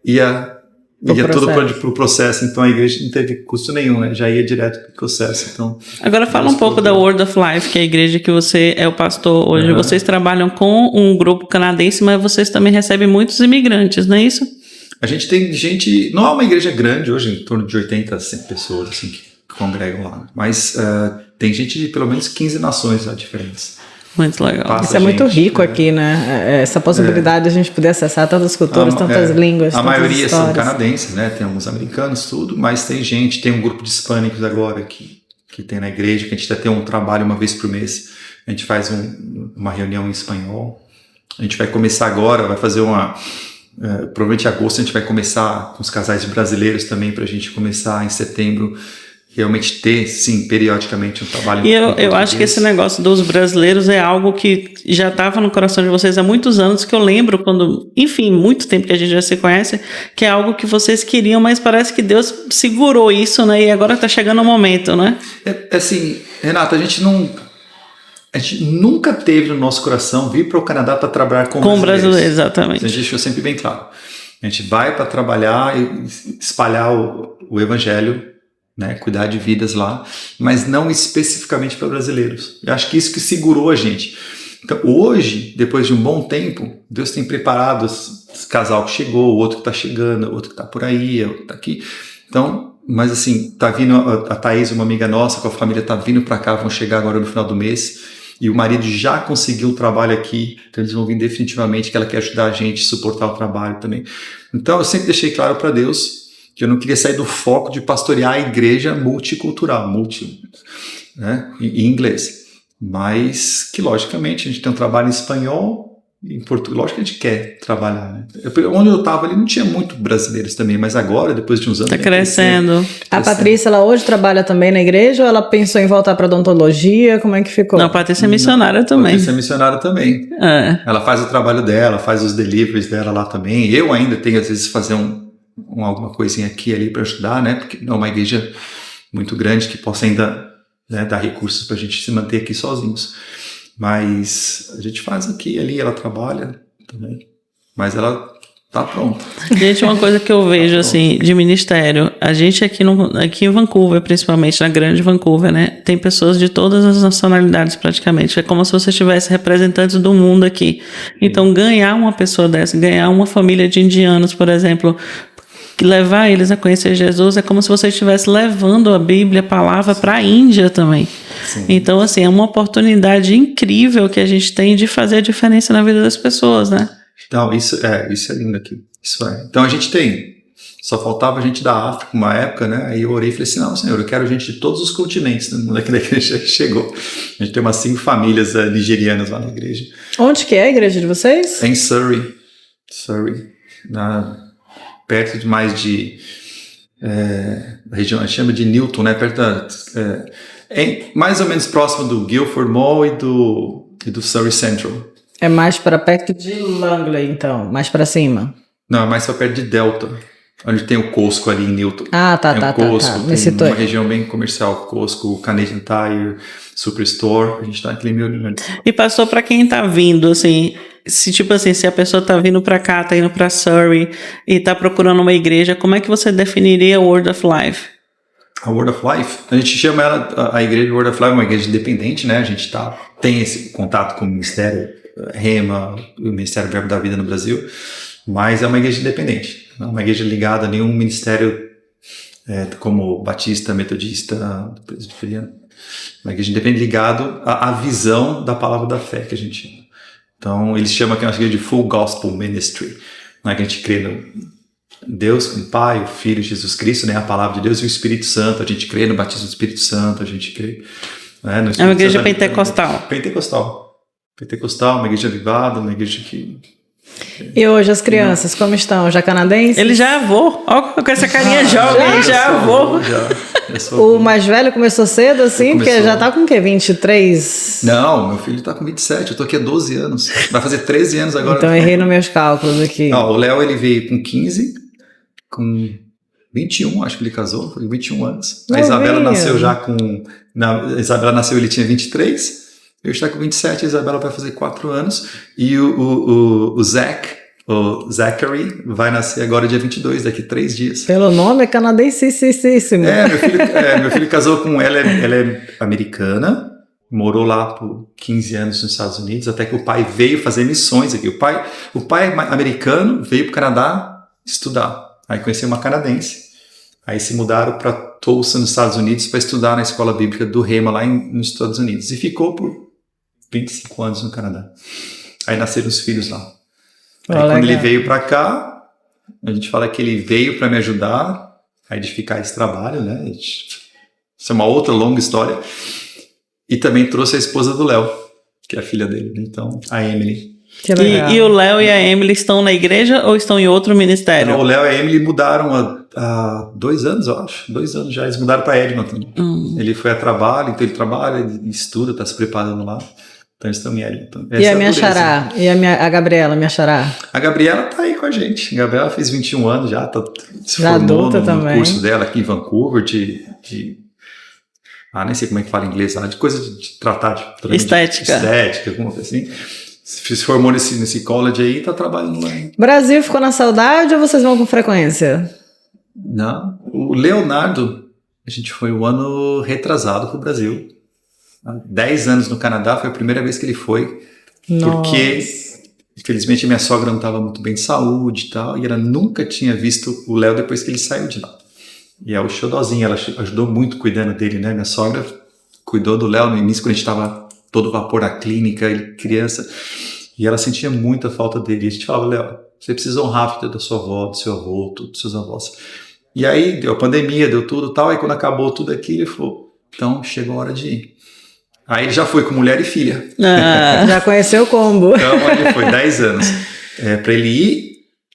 ia tudo para o processo, então a igreja não teve custo nenhum, né? Já ia direto para o processo. Então, agora fala um pouco da Word of Life, que é a igreja que você é o pastor hoje. Vocês trabalham com um grupo canadense, mas vocês também recebem muitos imigrantes, não é isso? A gente tem gente, não é uma igreja grande hoje, em torno de 80 a 100 pessoas assim, que congregam lá, mas tem gente de pelo menos 15 nações lá, diferentes. Muito legal. Isso é muito rico aqui, né? Essa possibilidade de a gente poder acessar tantas culturas, tantas línguas, a tantas maioria histórias. são canadenses, né? Tem alguns americanos, tudo, mas tem um grupo de hispânicos agora que tem na igreja, que a gente vai ter um trabalho uma vez por mês. A gente faz uma reunião em espanhol. A gente vai começar agora, vai fazer provavelmente em agosto a gente vai começar com os casais brasileiros também, para a gente começar em setembro realmente ter, sim, periodicamente um trabalho e eu acho que esse negócio dos brasileiros é algo que já estava no coração de vocês há muitos anos, que eu lembro quando, enfim, muito tempo que a gente já se conhece, que é algo que vocês queriam, mas parece que Deus segurou isso, né? E agora está chegando o momento, né? Assim, Renata, a gente nunca teve no nosso coração vir para o Canadá para trabalhar com brasileiros. Exatamente. A gente deixou sempre bem claro. A gente vai para trabalhar e espalhar o evangelho, né, cuidar de vidas lá, mas não especificamente para brasileiros. Eu acho que isso que segurou a gente. Então, hoje, depois de um bom tempo, Deus tem preparado esse casal que chegou, o outro que está chegando, o outro que está por aí, o outro que está aqui. Então, mas assim, tá vindo a Thaís, uma amiga nossa, com a família, tá vindo para cá, vão chegar agora no final do mês, e o marido já conseguiu um trabalho aqui, então eles vão vir definitivamente, que ela quer ajudar a gente a suportar o trabalho também. Então, eu sempre deixei claro para Deus que eu não queria sair do foco de pastorear a igreja multicultural, né, em inglês. Mas que, logicamente, a gente tem um trabalho em espanhol e em português. Lógico que a gente quer trabalhar, né? Onde eu estava ali não tinha muito brasileiros também, mas agora, depois de uns anos... Está crescendo. A Patrícia, ela hoje trabalha também na igreja ou ela pensou em voltar para odontologia? Como é que ficou? Não, a Patrícia é missionária também. Patrícia é missionária também. Ela faz o trabalho dela, faz os deliveries dela lá também. Eu ainda tenho, às vezes, fazer alguma coisinha aqui e ali para ajudar, né? Porque não é uma igreja muito grande que possa ainda, né, dar recursos para a gente se manter aqui sozinhos. Mas a gente faz aqui e ali, ela trabalha também. Mas ela tá pronta. Gente, uma coisa que eu vejo assim de ministério, a gente aqui em Vancouver, principalmente na grande Vancouver, né, tem pessoas de todas as nacionalidades praticamente. É como se você tivesse representantes do mundo aqui. Então, ganhar uma pessoa dessa, ganhar uma família de indianos, por exemplo, levar eles a conhecer Jesus é como se você estivesse levando a Bíblia, a palavra, para a Índia também. Sim. Então, assim, é uma oportunidade incrível que a gente tem de fazer a diferença na vida das pessoas, né? Então, isso é lindo aqui. Então, a gente só faltava gente da África uma época, né? Aí eu orei e falei assim, não, Senhor, eu quero gente de todos os continentes, né? Daqui da igreja chegou. A gente tem umas 5 famílias nigerianas lá na igreja. Onde que é a igreja de vocês? É em Surrey, perto de a região, a gente chama de Newton, né? Perto mais ou menos próximo do Guildford Mall e do Surrey Central. É mais para perto de Langley, então, mais para cima. Não, é mais para perto de Delta, onde tem o Costco ali em Newton. Tá. Tem uma região bem comercial, Costco, Canadian Tire, Superstore, a gente tá naquele meio. E pastor, para quem tá vindo, assim, se a pessoa tá vindo para cá, tá indo para Surrey e tá procurando uma igreja, como é que você definiria a Word of Life? A Word of Life, a gente chama ela, a igreja Word of Life, uma igreja independente, né? A gente tem esse contato com o Ministério Rema, o Ministério Verbo da Vida no Brasil, mas é uma igreja independente, não é uma igreja ligada a nenhum ministério como batista, metodista, presbiteriano. Uma igreja independente ligado à visão da palavra da fé que a gente chama. Então, eles chamam aqui uma igreja de Full Gospel Ministry. Não é que a gente crê no Deus, com o Pai, o Filho, Jesus Cristo, né? A palavra de Deus e o Espírito Santo. A gente crê no batismo do Espírito Santo, a gente crê... Né, no é uma igreja pentecostal. Pentecostal, uma igreja avivada, uma igreja que... E hoje as crianças, como estão? Já canadenses? Ele já é avô. Ó, com essa carinha jovem, já é avô. O mais velho começou cedo, assim? Porque já tá com o quê? 23? Não, meu filho tá com 27, eu tô aqui há 12 anos. Vai fazer 13 anos agora. Então errei nos meus cálculos aqui. Não, o Léo, ele veio com 15, com 21, acho que ele casou, foi 21 anos. A Isabela nasceu já com... A Isabela nasceu, ele tinha 23. Eu estou com 27, a Isabela vai fazer 4 anos. E o Zachary, vai nascer agora dia 22, daqui 3 dias. Pelo nome é canadensíssimo. Meu filho casou com ela, ela é americana, morou lá por 15 anos nos Estados Unidos, até que o pai veio fazer missões aqui. O pai americano veio para o Canadá estudar. Aí conheceu uma canadense. Aí se mudaram para Tulsa, nos Estados Unidos, para estudar na escola bíblica do Rema, lá nos Estados Unidos. E ficou por 25 anos no Canadá. Aí nasceram os filhos lá. Aí quando ele veio para cá, a gente fala que ele veio para me ajudar a edificar esse trabalho, né? Isso é uma outra longa história. E também trouxe a esposa do Léo, que é a filha dele, né? Então, a Emily. E o Léo e a Emily estão na igreja ou estão em outro ministério? Não, o Léo e a Emily mudaram há 2 anos, eu acho. 2 anos já, eles mudaram para Edmonton. Ele foi a trabalho, então ele trabalha, ele estuda, está se preparando lá. Então eles estão em Edmonton. E a minha xará? E a Gabriela, minha xará? A Gabriela tá aí com a gente. A Gabriela fez 21 anos já, se já formou adulta no também. curso dela aqui em Vancouver nem sei como é que fala em inglês, de coisa de tratar de estética, alguma coisa assim. Se formou nesse college aí, tá trabalhando lá. Brasil ficou na saudade ou vocês vão com frequência? Não. O Leonardo, a gente foi um ano retrasado pro Brasil. Há 10 anos no Canadá, foi a primeira vez que ele foi. Nossa. Porque, infelizmente, minha sogra não estava muito bem de saúde e tal, e ela nunca tinha visto o Léo depois que ele saiu de lá. E é o xodozinho, ela ajudou muito cuidando dele, né? Minha sogra cuidou do Léo no início, quando a gente estava todo vapor na clínica, ele criança, e ela sentia muita falta dele. E a gente falava, Léo, você precisa honrar a vida da sua avó, do seu avô, dos seus avós. E aí deu a pandemia, deu tudo e tal, aí quando acabou tudo aqui, ele falou, então chegou a hora de ir. Aí ele já foi com mulher e filha. Já conheceu o combo. Então ele foi 10 anos para ele ir,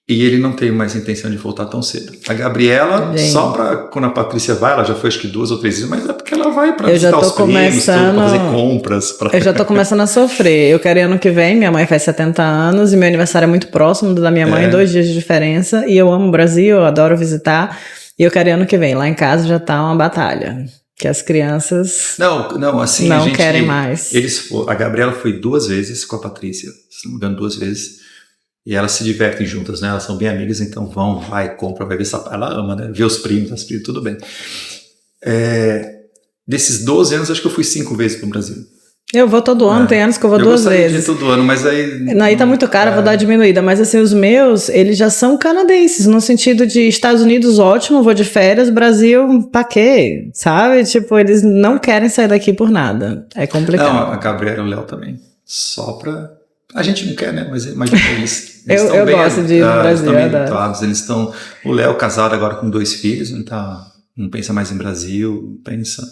e ele não tem mais intenção de voltar tão cedo. A Gabriela, só para quando a Patrícia vai, ela já foi acho que 2 ou 3 vezes, mas é porque ela vai para visitar os primos, para fazer compras. Eu já tô começando a sofrer. Eu quero ir ano que vem, minha mãe faz 70 anos e meu aniversário é muito próximo do da minha mãe, 2 dias de diferença, e eu amo o Brasil, eu adoro visitar, e eu quero ir ano que vem. Lá em casa já tá uma batalha. Que as crianças não, assim, não querem mais. A Gabriela foi 2 vezes com a Patrícia, se não me engano, 2 vezes. E elas se divertem juntas, né? Elas são bem amigas, então vai, compra, vai ver sapato. Ela ama, né? Ver os primos, as primas, tudo bem. Desses 12 anos, acho que eu fui 5 vezes pro Brasil. Eu vou todo ano, tem anos que eu vou 2 vezes. Eu todo ano, mas aí... Aí tá muito caro, eu vou dar uma diminuída. Mas assim, os meus, eles já são canadenses, no sentido de Estados Unidos, ótimo, vou de férias, Brasil, pra quê? Sabe? Tipo, eles não querem sair daqui por nada. É complicado. Não, a Gabriela e o Léo também. Só pra... A gente não quer, né? Mas imagina eles eu bem gosto de ir no Brasil. Eles estão... O Léo casado agora com 2 filhos, não pensa mais em Brasil, pensa...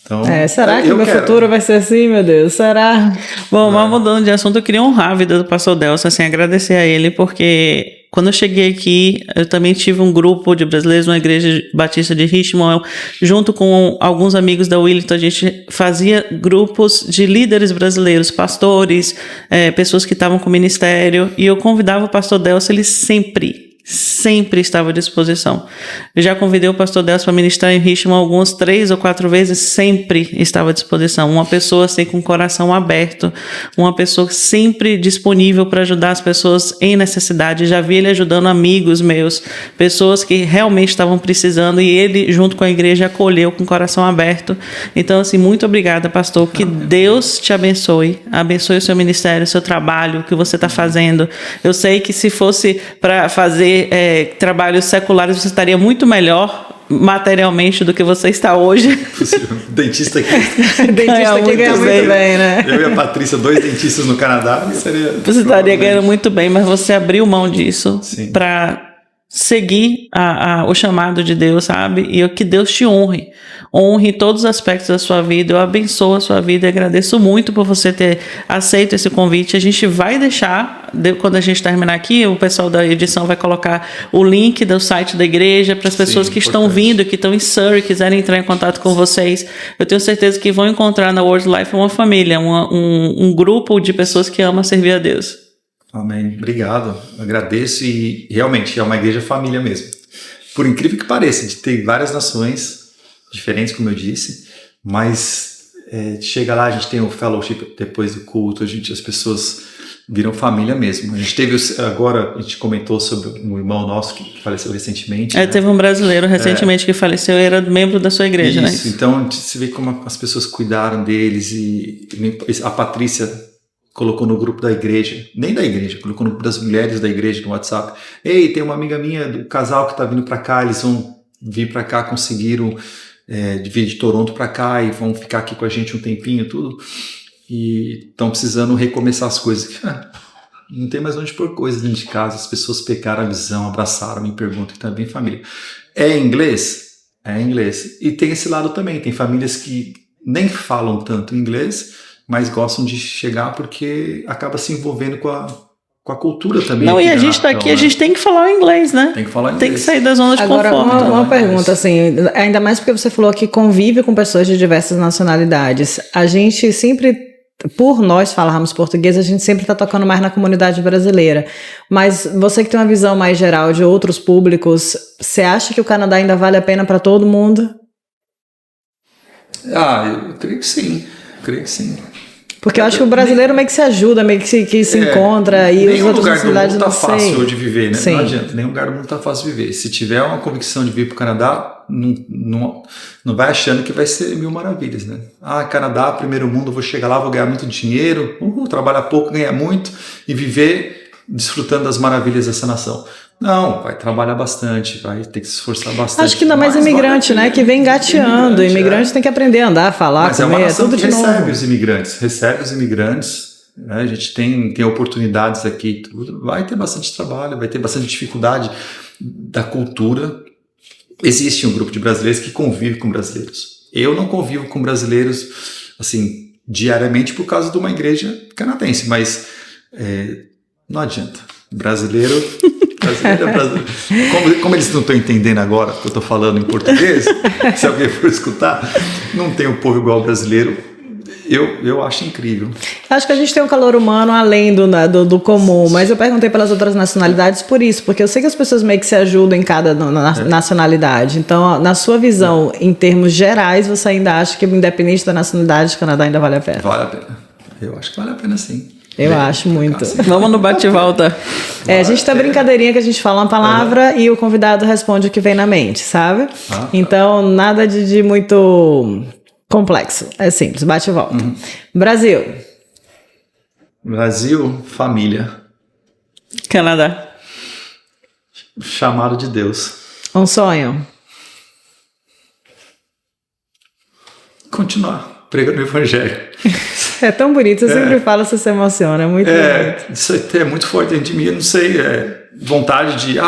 Então, será que o meu futuro vai ser assim, meu Deus? Será? Bom, mas mudando de assunto, eu queria honrar a vida do pastor Delcio, assim, agradecer a ele, porque quando eu cheguei aqui, eu também tive um grupo de brasileiros, uma igreja batista de Richmond, junto com alguns amigos da Willington, a gente fazia grupos de líderes brasileiros, pastores, pessoas que estavam com ministério, e eu convidava o pastor Delcio, ele sempre estava à disposição. Eu já convidei o pastor Delcio para ministrar em Richmond algumas 3 ou 4 vezes, sempre estava à disposição. Uma pessoa assim, com o coração aberto, uma pessoa sempre disponível para ajudar as pessoas em necessidade. Já vi ele ajudando amigos meus, pessoas que realmente estavam precisando, e ele, junto com a igreja, acolheu com o coração aberto. Então, assim, muito obrigada, pastor. Que Deus te abençoe o seu ministério, o seu trabalho, o que você está fazendo. Eu sei que se fosse para fazer trabalhos seculares, você estaria muito melhor materialmente do que você está hoje. Dentista aqui. Dentista que ganha muito bem, né? Eu e a Patrícia, 2 dentistas no Canadá, você estaria ganhando muito bem, mas você abriu mão disso para seguir o chamado de Deus, sabe? E que Deus te honre em todos os aspectos da sua vida. Eu abençoo a sua vida e agradeço muito por você ter aceito esse convite. A gente vai deixar, quando a gente terminar aqui, o pessoal da edição vai colocar o link do site da igreja para as pessoas que estão vindo, que estão em Surrey, quiserem entrar em contato com vocês. Eu tenho certeza que vão encontrar na Word Life uma família, um grupo de pessoas que amam servir a Deus. Amém. Obrigado. Agradeço e realmente é uma igreja família mesmo. Por incrível que pareça, de ter várias nações diferentes, como eu disse, mas chega lá, a gente tem o fellowship depois do culto, as pessoas viram família mesmo. A gente teve agora, a gente comentou sobre um irmão nosso que faleceu recentemente. Né? Teve um brasileiro recentemente que faleceu e era membro da sua igreja, isso, né? Então você vê como as pessoas cuidaram deles e a Patrícia colocou no grupo da igreja, nem da igreja, colocou no grupo das mulheres da igreja no WhatsApp. Ei, tem uma amiga minha do casal que tá vindo para cá, eles vão vir para cá, conseguiram vir de Toronto para cá e vão ficar aqui com a gente um tempinho, tudo. E estão precisando recomeçar as coisas. Não tem mais onde pôr coisas dentro de casa, as pessoas pecaram a visão, abraçaram, me perguntam, tá bem família. É inglês? É inglês. E tem esse lado também, tem famílias que nem falam tanto inglês, mas gostam de chegar porque acaba se envolvendo com a cultura também. Não, e a gente está aqui, a gente tem que falar o inglês, né? Tem que falar inglês. Tem que sair da zona de conforto. Agora, uma pergunta, assim, ainda mais porque você falou que convive com pessoas de diversas nacionalidades. A gente sempre, por nós falarmos português, a gente sempre está tocando mais na comunidade brasileira. Mas você que tem uma visão mais geral de outros públicos, você acha que o Canadá ainda vale a pena para todo mundo? Eu creio que sim. Creio que sim. Porque eu acho que o brasileiro meio que se ajuda, meio que se encontra e os outros nacionalidades não sei. Nenhum lugar do mundo tá fácil de viver, né? Sim. Não adianta, nenhum lugar do mundo tá fácil de viver. Se tiver uma convicção de vir para o Canadá, não vai achando que vai ser mil maravilhas, né? Canadá, primeiro mundo, vou chegar lá, vou ganhar muito dinheiro, trabalhar pouco, ganhar muito e viver desfrutando das maravilhas dessa nação. Não, vai trabalhar bastante, vai ter que se esforçar bastante. Acho que ainda mais imigrante, né? Que vem gateando. Imigrante tem que aprender a andar, falar, mas comer, é uma nação tudo que de novo. recebe os imigrantes. Né? A gente tem oportunidades aqui, tudo. Vai ter bastante trabalho, vai ter bastante dificuldade da cultura. Existe um grupo de brasileiros que convive com brasileiros. Eu não convivo com brasileiros assim diariamente por causa de uma igreja canadense, mas não adianta. Brasileiro é brasileiro. Como eles não estão entendendo agora que eu estou falando em português, se alguém for escutar, não tem um povo igual ao brasileiro. Eu acho incrível. Acho que a gente tem um calor humano além do comum, mas eu perguntei pelas outras nacionalidades por isso, porque eu sei que as pessoas meio que se ajudam em cada nacionalidade. Então, na sua visão, em termos gerais, você ainda acha que independente da nacionalidade, o Canadá ainda vale a pena? Vale a pena. Eu acho que vale a pena sim. Eu acho muito. Vamos no bate-volta. A gente tem brincadeirinha que a gente fala uma palavra e o convidado responde o que vem na mente, sabe? Então, nada de muito complexo. É simples, bate e volta. Brasil, família. Canadá. Chamado de Deus. um sonho. Continuar pregando o evangelho. É tão bonito, eu sempre falo, você se emociona, é muito bonito. Isso é muito forte dentro de mim, eu não sei, vontade de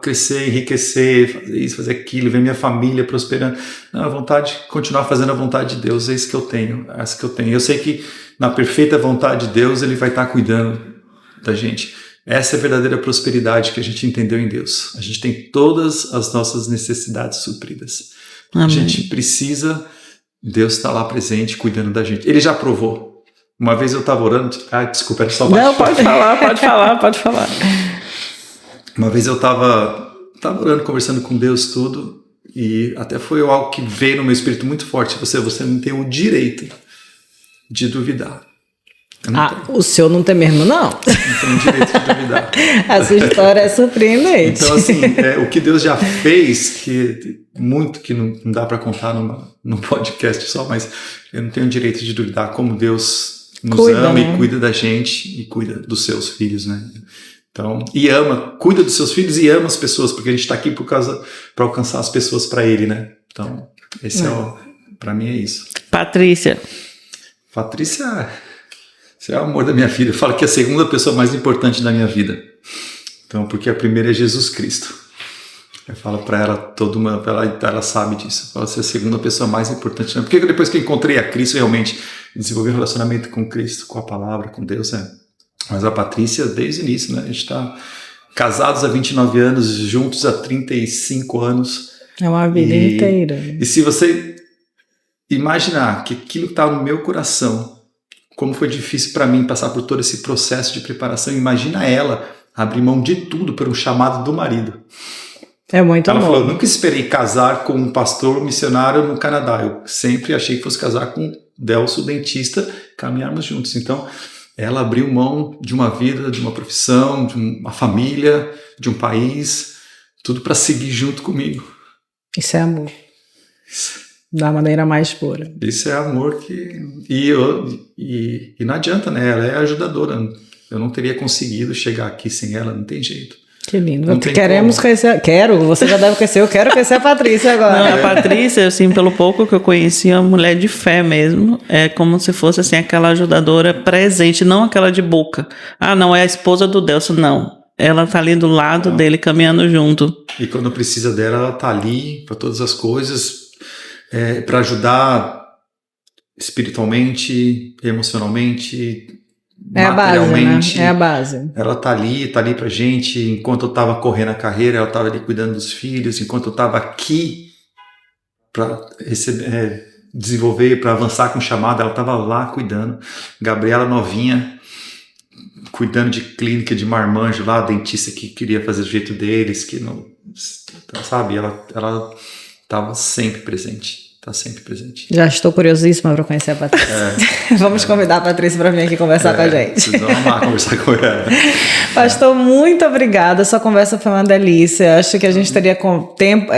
crescer, enriquecer, fazer isso, fazer aquilo, ver minha família prosperando. Não, a vontade de continuar fazendo a vontade de Deus, é isso que eu tenho, é essa que eu tenho. Eu sei que na perfeita vontade de Deus, Ele vai estar cuidando da gente. Essa é a verdadeira prosperidade que a gente entendeu em Deus. A gente tem todas as nossas necessidades supridas. Amém. A gente precisa, Deus está lá presente, cuidando da gente. Ele já provou. Uma vez eu estava orando, desculpa, era só Não, pode falar. Uma vez eu estava orando, conversando com Deus, tudo, e até foi algo que veio no meu espírito muito forte. Você não tem o direito de duvidar. O senhor não tem mesmo, não? Não tem o direito de duvidar. A sua história é surpreendente. Então, assim, o que Deus já fez, que não dá para contar num podcast só, mas eu não tenho o direito de duvidar como Deus nos ama, né? E cuida da gente e cuida dos seus filhos, né? Então, e cuida dos seus filhos e ama as pessoas, porque a gente está aqui para alcançar as pessoas para ele, né? Então, esse para mim é isso. Patrícia, você é o amor da minha vida. Eu falo que é a segunda pessoa mais importante da minha vida. Então, porque a primeira é Jesus Cristo. Eu falo para ela, ela sabe disso. Eu falo, você é a segunda pessoa mais importante. Porque depois que eu encontrei a Cristo, realmente desenvolvi um relacionamento com Cristo, com a palavra, com Deus, Mas a Patrícia, desde o início, né? A gente está casados há 29 anos, juntos há 35 anos. É uma vida inteira. E se você imaginar que aquilo está no meu coração, como foi difícil para mim passar por todo esse processo de preparação, imagina ela abrir mão de tudo por um chamado do marido. É muito amor. Ela falou, nunca esperei casar com um pastor missionário no Canadá. Eu sempre achei que fosse casar com Delso, dentista, caminharmos juntos. Então, ela abriu mão de uma vida, de uma profissão, de uma família, de um país, tudo para seguir junto comigo. Isso é amor. Da maneira mais pura. Isso é amor que... E não adianta, né? Ela é ajudadora. Eu não teria conseguido chegar aqui sem ela, não tem jeito. Que lindo. Queremos conhecer... Você já deve conhecer. Eu quero conhecer a Patrícia agora. Não, a Patrícia, assim, pelo pouco que eu conheci, é uma mulher de fé mesmo. É como se fosse, assim, aquela ajudadora presente, não aquela de boca. Ah, não, é a esposa do Delso. Não. Ela tá ali do lado dele, caminhando junto. E quando precisa dela, ela tá ali para todas as coisas, para ajudar espiritualmente, emocionalmente, materialmente. É a base. Ela tá ali pra gente. Enquanto eu tava correndo a carreira, ela tava ali cuidando dos filhos. Enquanto eu tava aqui para desenvolver, para avançar com chamada, ela tava lá cuidando. Gabriela novinha, cuidando de clínica de marmanjo lá, dentista que queria fazer do jeito deles, que não, sabe? Ela tava sempre presente. Está sempre presente. Já estou curiosíssima para conhecer a Patrícia. Vamos convidar a Patrícia para vir aqui conversar com a gente. Vocês vão amar conversar com ela. Pastor, muito obrigada. Sua conversa foi uma delícia. Acho que a gente teria tempo,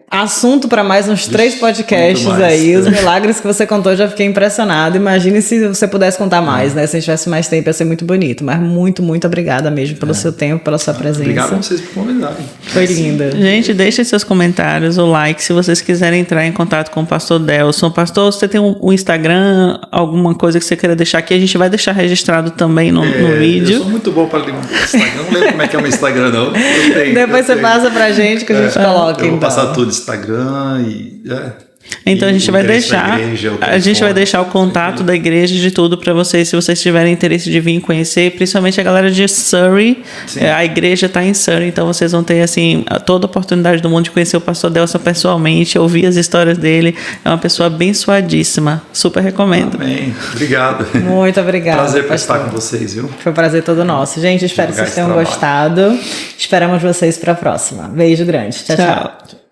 assunto para mais uns 3 podcasts aí. Os milagres que você contou, já fiquei impressionada. Imagine se você pudesse contar mais, né? Se a gente tivesse mais tempo, ia ser muito bonito. Mas muito, muito obrigada mesmo pelo seu tempo, pela sua presença. Obrigado a vocês por convidarem. Foi linda. Gente, deixem seus comentários, o like, se vocês quiserem entrar em contato com o Pastor Delson. Pastor, você tem um Instagram, alguma coisa que você queira deixar aqui? A gente vai deixar registrado também no vídeo. Eu sou muito bom para o Instagram. Não lembro como é que é o meu Instagram, não. Depois você passa pra gente que a gente coloca. Eu vou passar tudo, Instagram e... Então a gente vai deixar o contato da igreja, de tudo para vocês, se vocês tiverem interesse de vir conhecer, principalmente a galera de Surrey. A igreja está em Surrey, então vocês vão ter assim toda a oportunidade do mundo de conhecer o pastor Delson pessoalmente, ouvir as histórias dele. É uma pessoa abençoadíssima, super recomendo. Amém, obrigado. Muito obrigado. Prazer para estar com vocês, viu? Foi um prazer todo nosso. Gente, espero que vocês tenham gostado. Esperamos vocês para a próxima. Beijo grande. Tchau, tchau.